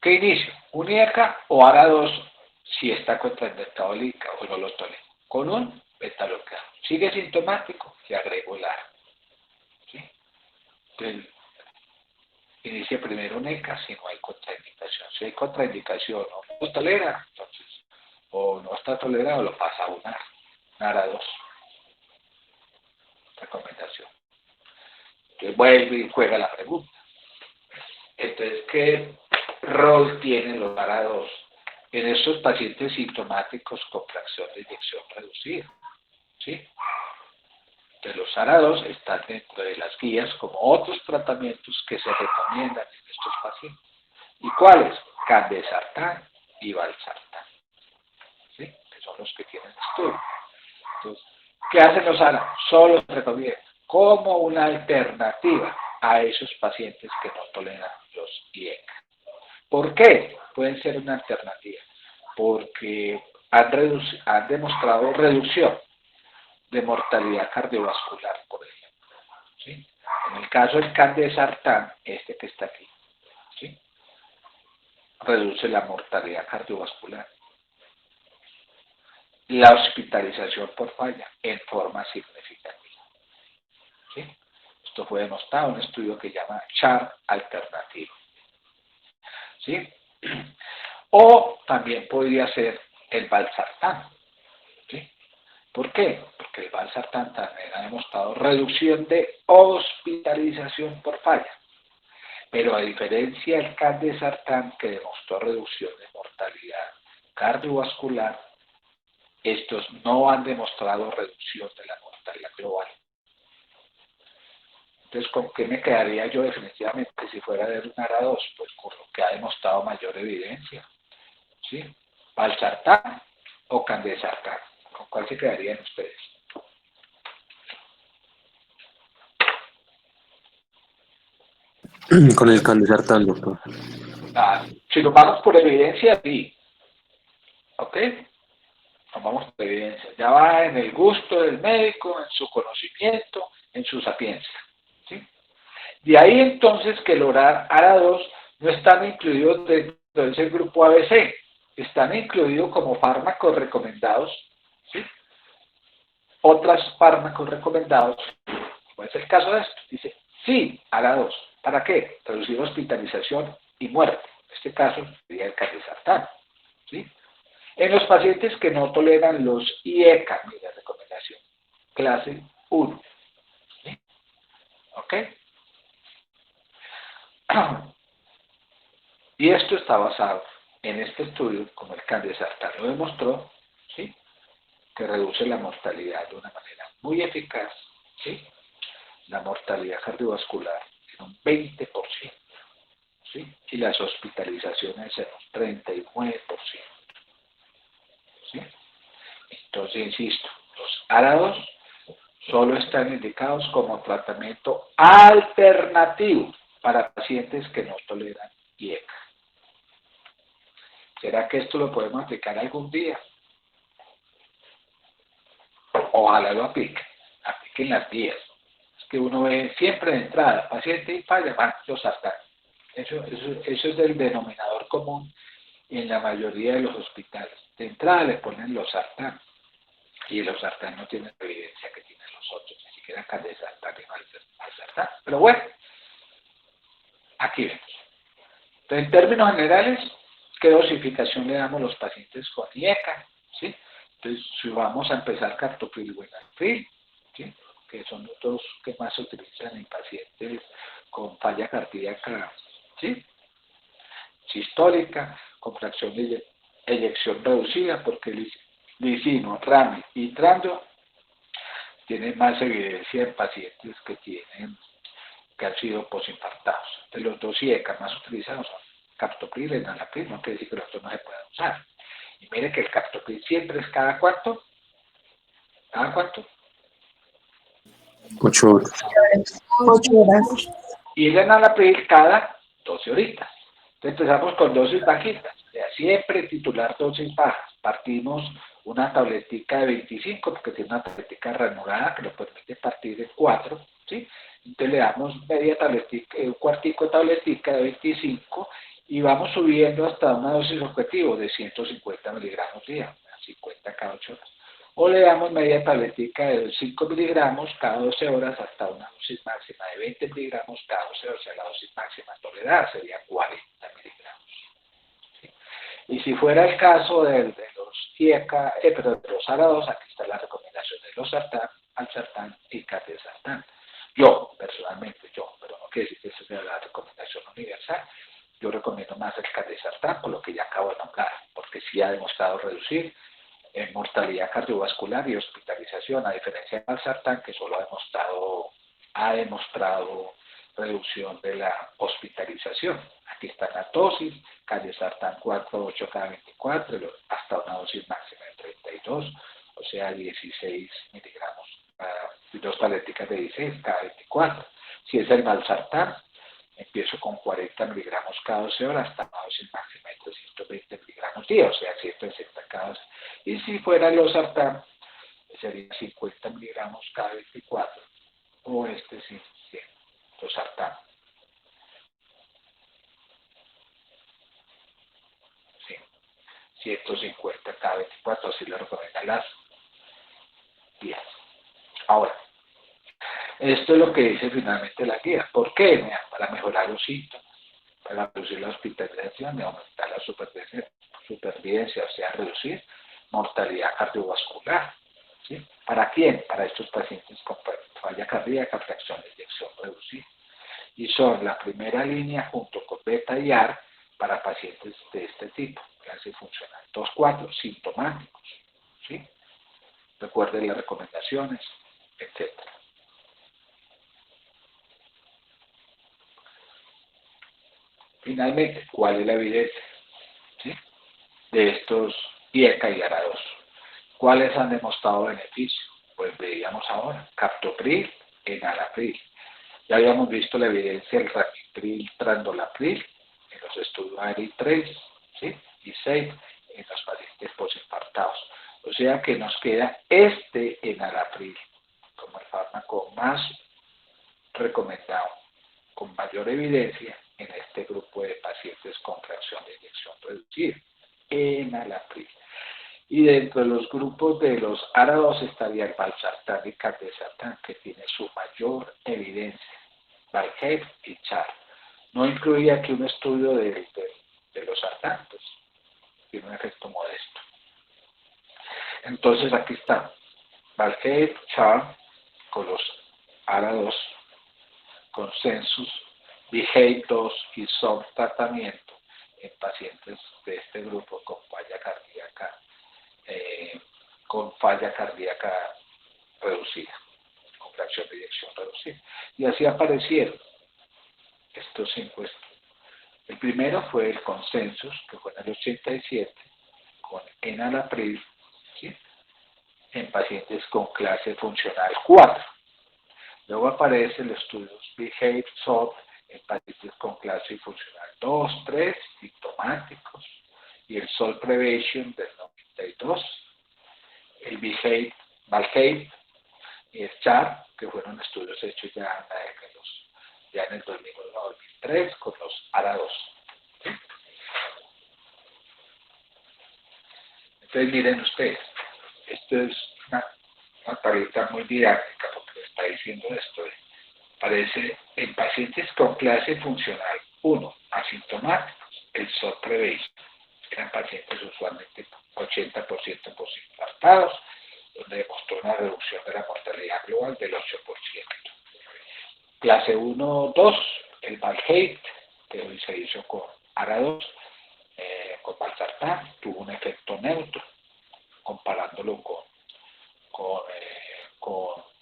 ¿Qué inicio? ¿Un IECA o ARA2 si está contraindicado el IECA o no lo tolera? Con un beta bloqueador. Sigue sintomático, le agrego el ARA. ¿Sí? Entonces, inicia primero un IECA si no hay contraindicación. Si hay contraindicación o no lo tolera, entonces, o no está tolerado, lo pasa a un ARA2. Recomendación. Entonces vuelve y juega la pregunta. Entonces, ¿qué rol tienen los ARA2 en estos pacientes sintomáticos con fracción de inyección reducida? ¿Sí? Entonces, los ARA2 están dentro de las guías como otros tratamientos que se recomiendan en estos pacientes. ¿Y cuáles? Candesartán y valsartán. ¿Sí? Que son los que tienen estudio. Entonces, ¿qué hacen los ARA? Solo se recomiendan como una alternativa a esos pacientes que no toleran los IECA. ¿Por qué? Pueden ser una alternativa. Porque han demostrado reducción de mortalidad cardiovascular, por ejemplo. ¿Sí? En el caso del candesartán, este que está aquí, ¿sí? Reduce la mortalidad cardiovascular. La hospitalización por falla en forma significativa. ¿Sí? Esto fue demostrado en un estudio que se llama CHAR alternativo. ¿Sí? O también podría ser el valsartán. ¿Sí? ¿Por qué? Porque el valsartán también ha demostrado reducción de hospitalización por falla. Pero a diferencia del candesartán, que demostró reducción de mortalidad cardiovascular, estos no han demostrado reducción de la mortalidad global. Entonces, ¿con qué me quedaría yo definitivamente si fuera de un ARA2? Pues con lo que ha demostrado mayor evidencia. ¿Sí? ¿Valsartán o candesartán? ¿Con cuál se quedarían ustedes? Con el candesartán, doctor. Si nos vamos por evidencia, sí. ¿Ok? Nos vamos por evidencia. Ya va en el gusto del médico, en su conocimiento, en su sapiencia. ¿Sí? De ahí entonces que el ARA2 no están incluidos dentro de ese grupo ABC. Están incluidos como fármacos recomendados. ¿Sí? Otros fármacos recomendados, como es el caso de esto, dice, sí, ARA2. ¿Para qué? Reducir hospitalización y muerte. En este caso sería el candesartán. ¿Sí? En los pacientes que no toleran los IECA, mira, recomendación, clase 1. ¿Sí? ¿Ok? Y esto está basado en este estudio, como el candesartán lo demostró, ¿sí? Que reduce la mortalidad de una manera muy eficaz, ¿sí? La mortalidad cardiovascular en un 20%, ¿sí? Y las hospitalizaciones en un 39%. ¿Sí? Entonces, insisto, los ARA2 solo están indicados como tratamiento alternativo para pacientes que no toleran IECA. ¿Será que esto lo podemos aplicar algún día? Ojalá lo apliquen las guías. Es que uno ve siempre de entrada, paciente y falla, van los sartán. Eso es el denominador común en la mayoría de los hospitales. De entrada le ponen los sartán y los sartán no tienen la evidencia que tienen los otros, así que era caldesartán y valsartán. Pero bueno, aquí vemos. Entonces, en términos generales, ¿qué dosificación le damos a los pacientes con IECA? ¿Sí? Entonces, si vamos a empezar captopril y enalapril, ¿sí? Que son los dos que más se utilizan en pacientes con falla cardíaca, ¿sí? Sistólica, con fracción de eyección reducida, porque el lisino, rami y trando tienen más evidencia en pacientes que han sido posinfartados. De los dos IECA más utilizados son captopril y enalapril, no quiere decir que los otros no se puedan usar. Y mire que el captopril siempre es cada cuánto, ¿cada cuánto? 8 horas. 8 horas. Y el enalapril cada 12 horitas. Entonces empezamos con dosis bajitas, o sea, siempre titular dosis bajas. Partimos una tabletica de 25, porque tiene una tabletica ranurada que lo permite partir de 4, ¿sí? Entonces le damos media tabletica, un cuartico de tabletica de 25 y vamos subiendo hasta una dosis objetivo de 150 miligramos día, 50 cada 8 horas. O le damos media tabletica de 5 miligramos cada 12 horas hasta una dosis máxima de 20 miligramos cada 12 horas, o sea, la dosis máxima tolerada sería 40 miligramos. ¿Sí? Y si fuera el caso de los IECA, de los ARA2, aquí está la recomendación de los sartán, valsartán y caldesartán. Yo, personalmente, pero no quiere decir que esa sea la recomendación universal. Yo recomiendo más el caldesartán, por lo que ya acabo de nombrar, porque sí ha demostrado reducir en mortalidad cardiovascular y hospitalización, a diferencia de valsartán, que solo ha demostrado reducción de la hospitalización. Aquí está la dosis, caldesartán 4-8 cada 24, hasta una dosis máxima de 32, o sea, 16 miligramos, dos tableticas de 16 cada 24. Si es el valsartán, empiezo con 40 miligramos cada 12 horas hasta una dosis máxima de 320 miligramos día, o sea, 160 cada 12. Y si fuera el losartán, sería 50 miligramos cada 24, o sí, 100, losartán. Sí, 150 cada 24, así lo recomiendan las guías. Ahora, esto es lo que dice finalmente la guía. ¿Por qué? Mira, para mejorar los síntomas, para reducir la hospitalización y aumentar la supervivencia, o sea, reducir mortalidad cardiovascular. ¿Sí? ¿Para quién? Para estos pacientes con falla cardíaca, fracción de eyección reducida. Y son la primera línea junto con beta y AR para pacientes de este tipo, que así funcionan. 2-4, sintomáticos. ¿Sí? Recuerden las recomendaciones, etc. Finalmente, ¿cuál es la evidencia? ¿Sí? De estos IECA y ARA2. ¿Cuáles han demostrado beneficio? Pues veíamos ahora, captopril, enalapril. Ya habíamos visto la evidencia del ramipril, trandolapril en los estudios ARI3, ¿sí? Y 6 en los pacientes posinfartados. O sea que nos queda este enalapril como el fármaco más recomendado, con mayor evidencia en este grupo de pacientes con fracción de eyección reducida, enalapril. Y dentro de los grupos de los ARA2 estaría el valsartán y caldesartán, que tiene su mayor evidencia, Valheim y Char. No incluía aquí un estudio de los sartán, pues tiene un efecto modesto. Entonces aquí está, Valheim, Char, con los ARA2, consensus, Behave 2 y son tratamiento en pacientes de este grupo con falla cardíaca reducida, con fracción de eyección reducida. Y así aparecieron estos 5 estudios. El primero fue el consensus, que fue en el 87, con enalapril, ¿sí? En pacientes con clase funcional 4. Luego aparece el estudio Behave SOT en pacientes con clase funcional 2, 3, sintomáticos, y el SOLT Prevention del 92, el Behave, Valheim y el CHAR, que fueron estudios hechos ya en el 2001-2003 con los ARA2. ¿Sí? Entonces miren ustedes, esto es una tablita muy didáctica porque está diciendo esto. Aparece en pacientes con clase funcional 1, asintomáticos, el SOT Prevention. Eran pacientes usualmente 80% posinfartados, donde demostró una reducción de la mortalidad global del 8%. Clase 1-2, el Valhate, que hoy se hizo con ARA2, con valsartán, tuvo un efecto neutro, comparándolo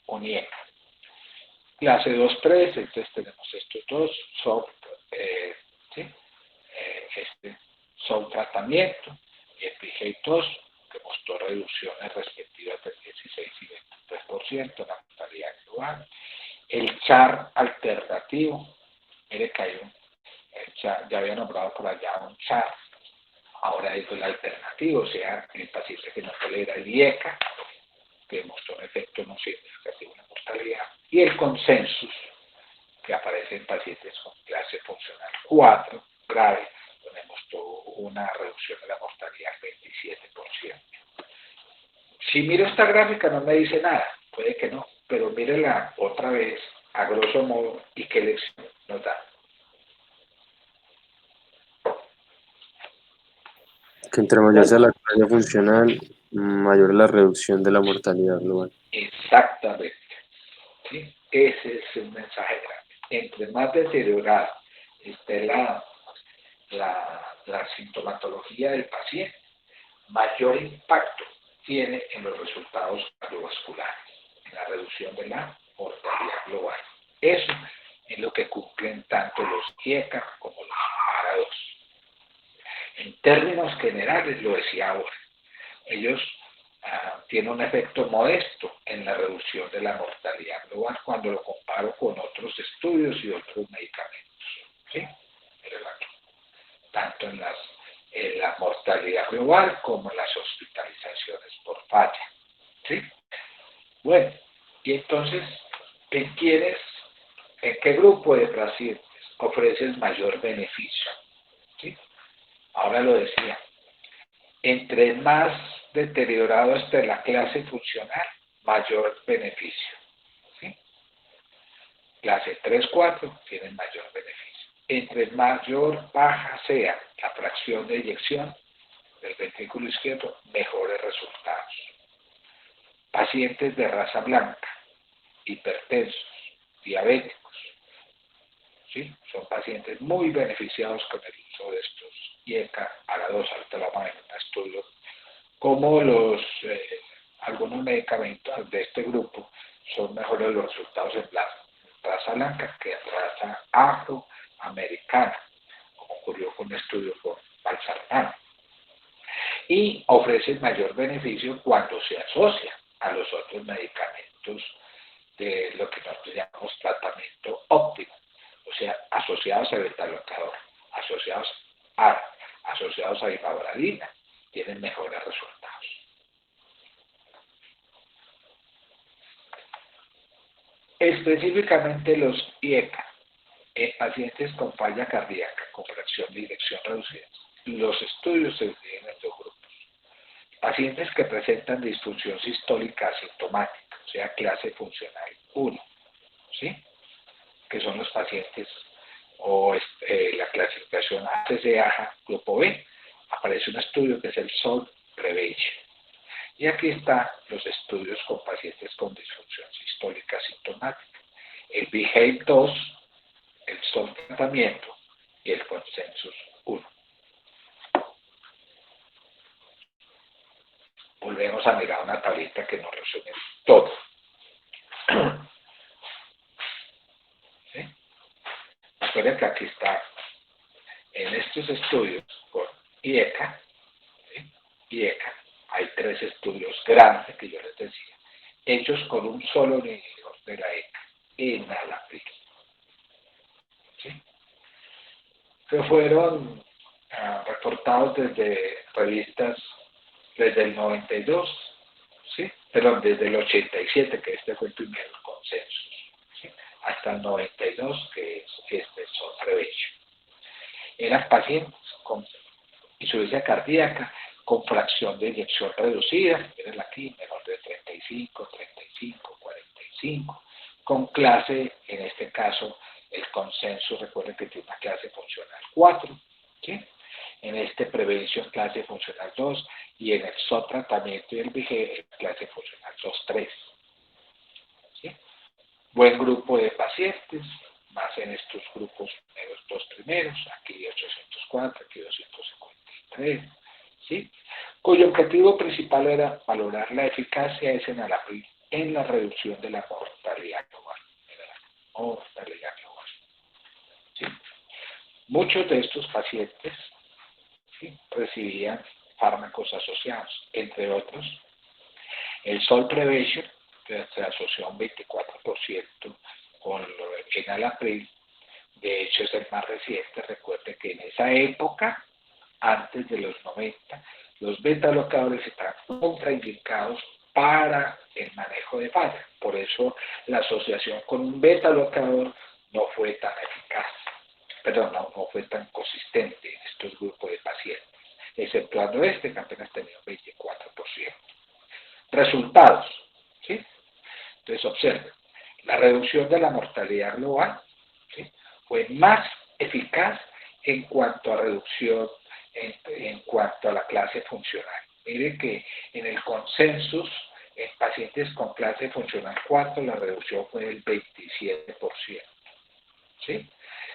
con IECA. Clase 2-3, entonces tenemos estos dos, son tratamiento, y el PGI2, que mostró reducciones respectivas del 16 y 23% en la mortalidad global. El CHAR alternativo, mire que hay ya había nombrado por allá un CHAR, ahora es el alternativo, o sea, el paciente que no tolera el IECA, que mostró un efecto no significativo en la mortalidad, y el consensus, que aparece en pacientes con clase funcional 4, grave, donde mostró una reducción de la mortalidad del 27%. Si miro esta gráfica no me dice nada, puede que no, pero mírela otra vez, a grosso modo, y qué lección nos da. Que entre mayor sea la clase funcional, mayor la reducción de la mortalidad global. Exactamente. ¿Sí? Ese es un mensaje grande. Entre más deteriorada esté la sintomatología del paciente, mayor impacto tiene en los resultados cardiovasculares, en la reducción de la mortalidad global. Eso es lo que cumplen tanto los IECA como los ARA2. En términos generales, lo decía ahora, ellos tienen un efecto modesto en la reducción de la mortalidad global cuando lo comparo con otros estudios y otros medicamentos. ¿Sí? Tanto en la mortalidad global como en las hospitalizaciones por falla. ¿Sí? Bueno, y entonces, ¿en qué grupo de pacientes ofreces mayor beneficio? ¿Sí? Ahora lo decía, entre más deteriorado esté la clase funcional, mayor beneficio. ¿Sí? Clase 3-4 tienen mayor beneficio. Entre baja sea la fracción de eyección del ventrículo izquierdo, mejores resultados. Pacientes de raza blanca, hipertensos, diabéticos, ¿sí? Son pacientes muy beneficiados con el uso de estos IECA, ARA2, altalama en un estudio, como algunos medicamentos de este grupo son mejores los resultados en la raza blanca que en raza afroamericana, como ocurrió con un estudio con valsartán. Y ofrecen mayor beneficio cuando se asocia a los otros medicamentos de lo que nosotros llamamos tratamiento óptimo, o sea, asociados a beta-bloqueador, asociados a ivabradina, tienen mejores resultados. Específicamente los IECA, en pacientes con falla cardíaca, con fracción de eyección reducida, los estudios se dividen en dos grupos. Pacientes que presentan disfunción sistólica asintomática, o sea, clase funcional 1, ¿sí? Que son los pacientes la clasificación ACC-AJA grupo B. Aparece un estudio que es el SOLT Prevention. Y aquí están los estudios con pacientes con disfunción sistólica asintomática. El BEHAVE-2, el SOLT tratamiento y el Consensus 1. Volvemos a mirar una tablita que nos resume todo. ¿Sí? Recuerden que aquí está, en estos estudios con IECA, ¿sí? IECA, hay 3 estudios grandes que yo les decía, hechos con un solo inhibidor de la ECA, enalapril. ¿Sí? Que fueron reportados desde revistas desde el 92, ¿sí? Pero desde el 87, que este fue el primer consenso, ¿sí? Hasta el 92, que es este Prevention. Eran pacientes con insuficiencia cardíaca, con fracción de eyección reducida, miren aquí, menor de 35, 45, 45, clase, en este caso, el consenso, recuerden que tiene una clase funcional 4, ¿sí? En este prevención clase funcional 2 y en el tratamiento y el VIGE clase funcional 2-3. ¿Sí? Buen grupo de pacientes, más en estos grupos los dos primeros, aquí 804, aquí 253, ¿sí? Cuyo objetivo principal era valorar la eficacia de enalapril en la reducción de la mortalidad global. ¿Sí? Muchos de estos pacientes, ¿sí?, recibían fármacos asociados, entre otros, el Sol Prevention, que se asoció a un 24% con el enalapril. De hecho, es el más reciente. Recuerden que en esa época, antes de los 90, los beta-bloqueadores estaban contraindicados para el manejo de falla. Por eso la asociación con un beta-bloqueador no fue tan eficaz. Perdón, no fue tan consistente en estos grupos de pacientes, exceptuando este que apenas tenía un 24%. Resultados, ¿sí? Entonces observen, la reducción de la mortalidad global, ¿sí?, fue más eficaz en cuanto a reducción, en cuanto a la clase funcional. Miren que en el consensus, en pacientes con clase funcional 4, la reducción fue del 27%. ¿Sí?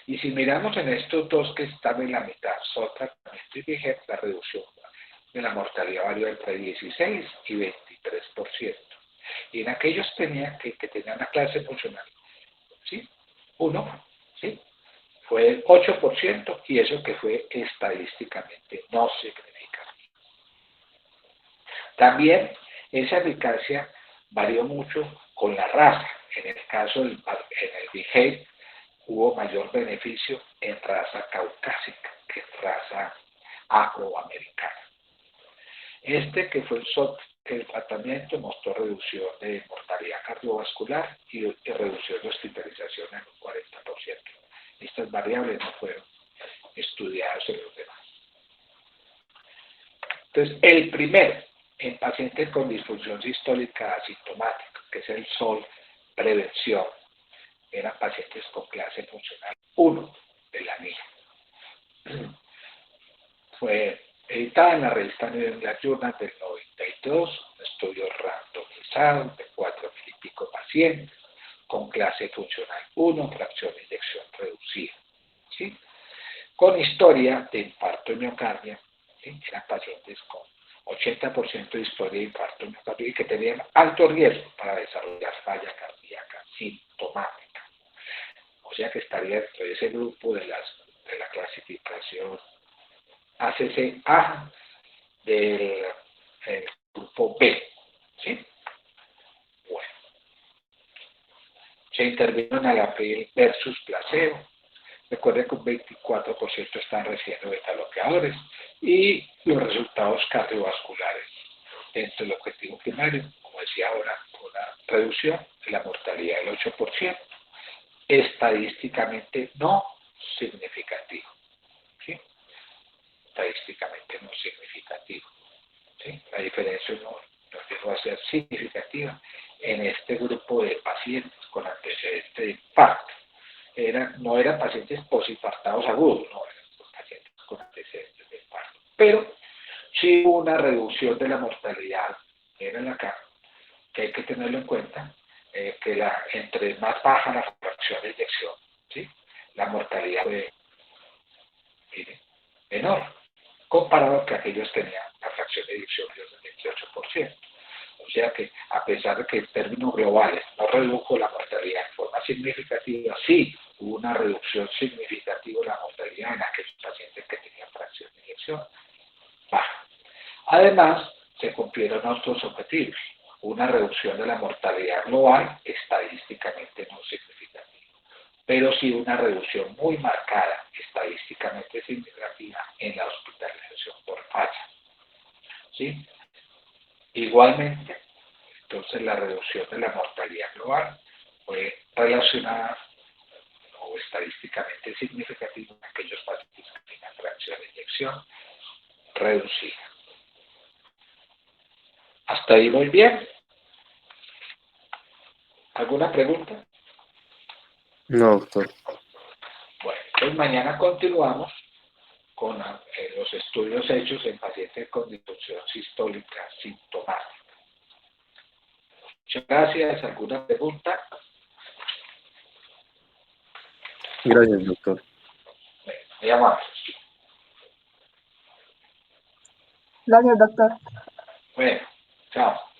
Y si miramos en estos dos que están en la mitad, tratamiento y VIGEP, la reducción de la mortalidad varió entre 16 y 23%. Y en aquellos que tenían una clase funcional, ¿sí?, 1, ¿sí?, fue el 8%, y eso que fue estadísticamente no significativo. También esa eficacia varió mucho con la raza. En el caso en el VIGEP, hubo mayor beneficio en raza caucásica que en raza afroamericana. Este que fue el tratamiento mostró reducción de mortalidad cardiovascular y reducción de hospitalización en un 40%. Estas variables no fueron estudiadas en los demás. Entonces, el primero, en pacientes con disfunción sistólica asintomática, que es el SOL prevención, eran pacientes con clase funcional 1 de la NIA. Fue editada en la revista New England Journal del 92, un estudio randomizado de 4,000 y pico pacientes con clase funcional 1, fracción de inyección reducida, ¿sí?, con historia de infarto de miocardio, ¿sí?, eran pacientes con 80% de historia de infarto de miocardio y que tenían alto riesgo para desarrollar falla cardíaca sintomática. O sea que estaría dentro de ese grupo de la clasificación ACC-A del grupo B, ¿sí? Bueno, se intervino en enalapril versus placebo. Recuerden que un 24% están recibiendo beta-bloqueadores y los resultados cardiovasculares dentro del objetivo primario, como decía ahora, una reducción de la mortalidad del 8%, estadísticamente no significativo, ¿sí?, estadísticamente no significativo, ¿sí? La diferencia no llegó a ser significativa en este grupo de pacientes con antecedentes de infarto. No eran pacientes posinfartados agudos, no, eran pacientes con antecedentes de infarto. Pero sí hubo una reducción de la mortalidad, miren acá, que hay que tenerlo en cuenta, que entre más baja la fracción de inyección, ¿sí?, la mortalidad fue, miren, menor, comparado a que aquellos tenían una fracción de inyección del 28%. O sea que, a pesar de que en términos globales no redujo la mortalidad en forma significativa, sí hubo una reducción significativa de la mortalidad en aquellos pacientes que tenían fracción de inyección baja. Además, se cumplieron otros objetivos. Una reducción de la mortalidad global, estadísticamente no significativa, pero sí una reducción muy marcada, estadísticamente significativa, en la hospitalización por falla, ¿sí? Igualmente, entonces la reducción de la mortalidad global fue relacionada o estadísticamente significativa en aquellos pacientes que tenían fracción de inyección reducida. ¿Hasta ahí muy bien? ¿Alguna pregunta? No, doctor. Bueno, pues mañana continuamos con los estudios hechos en pacientes con disfunción sistólica sintomática. Muchas gracias. ¿Alguna pregunta? Gracias, doctor. Bueno, muy amable. Gracias, doctor. Bueno, chao.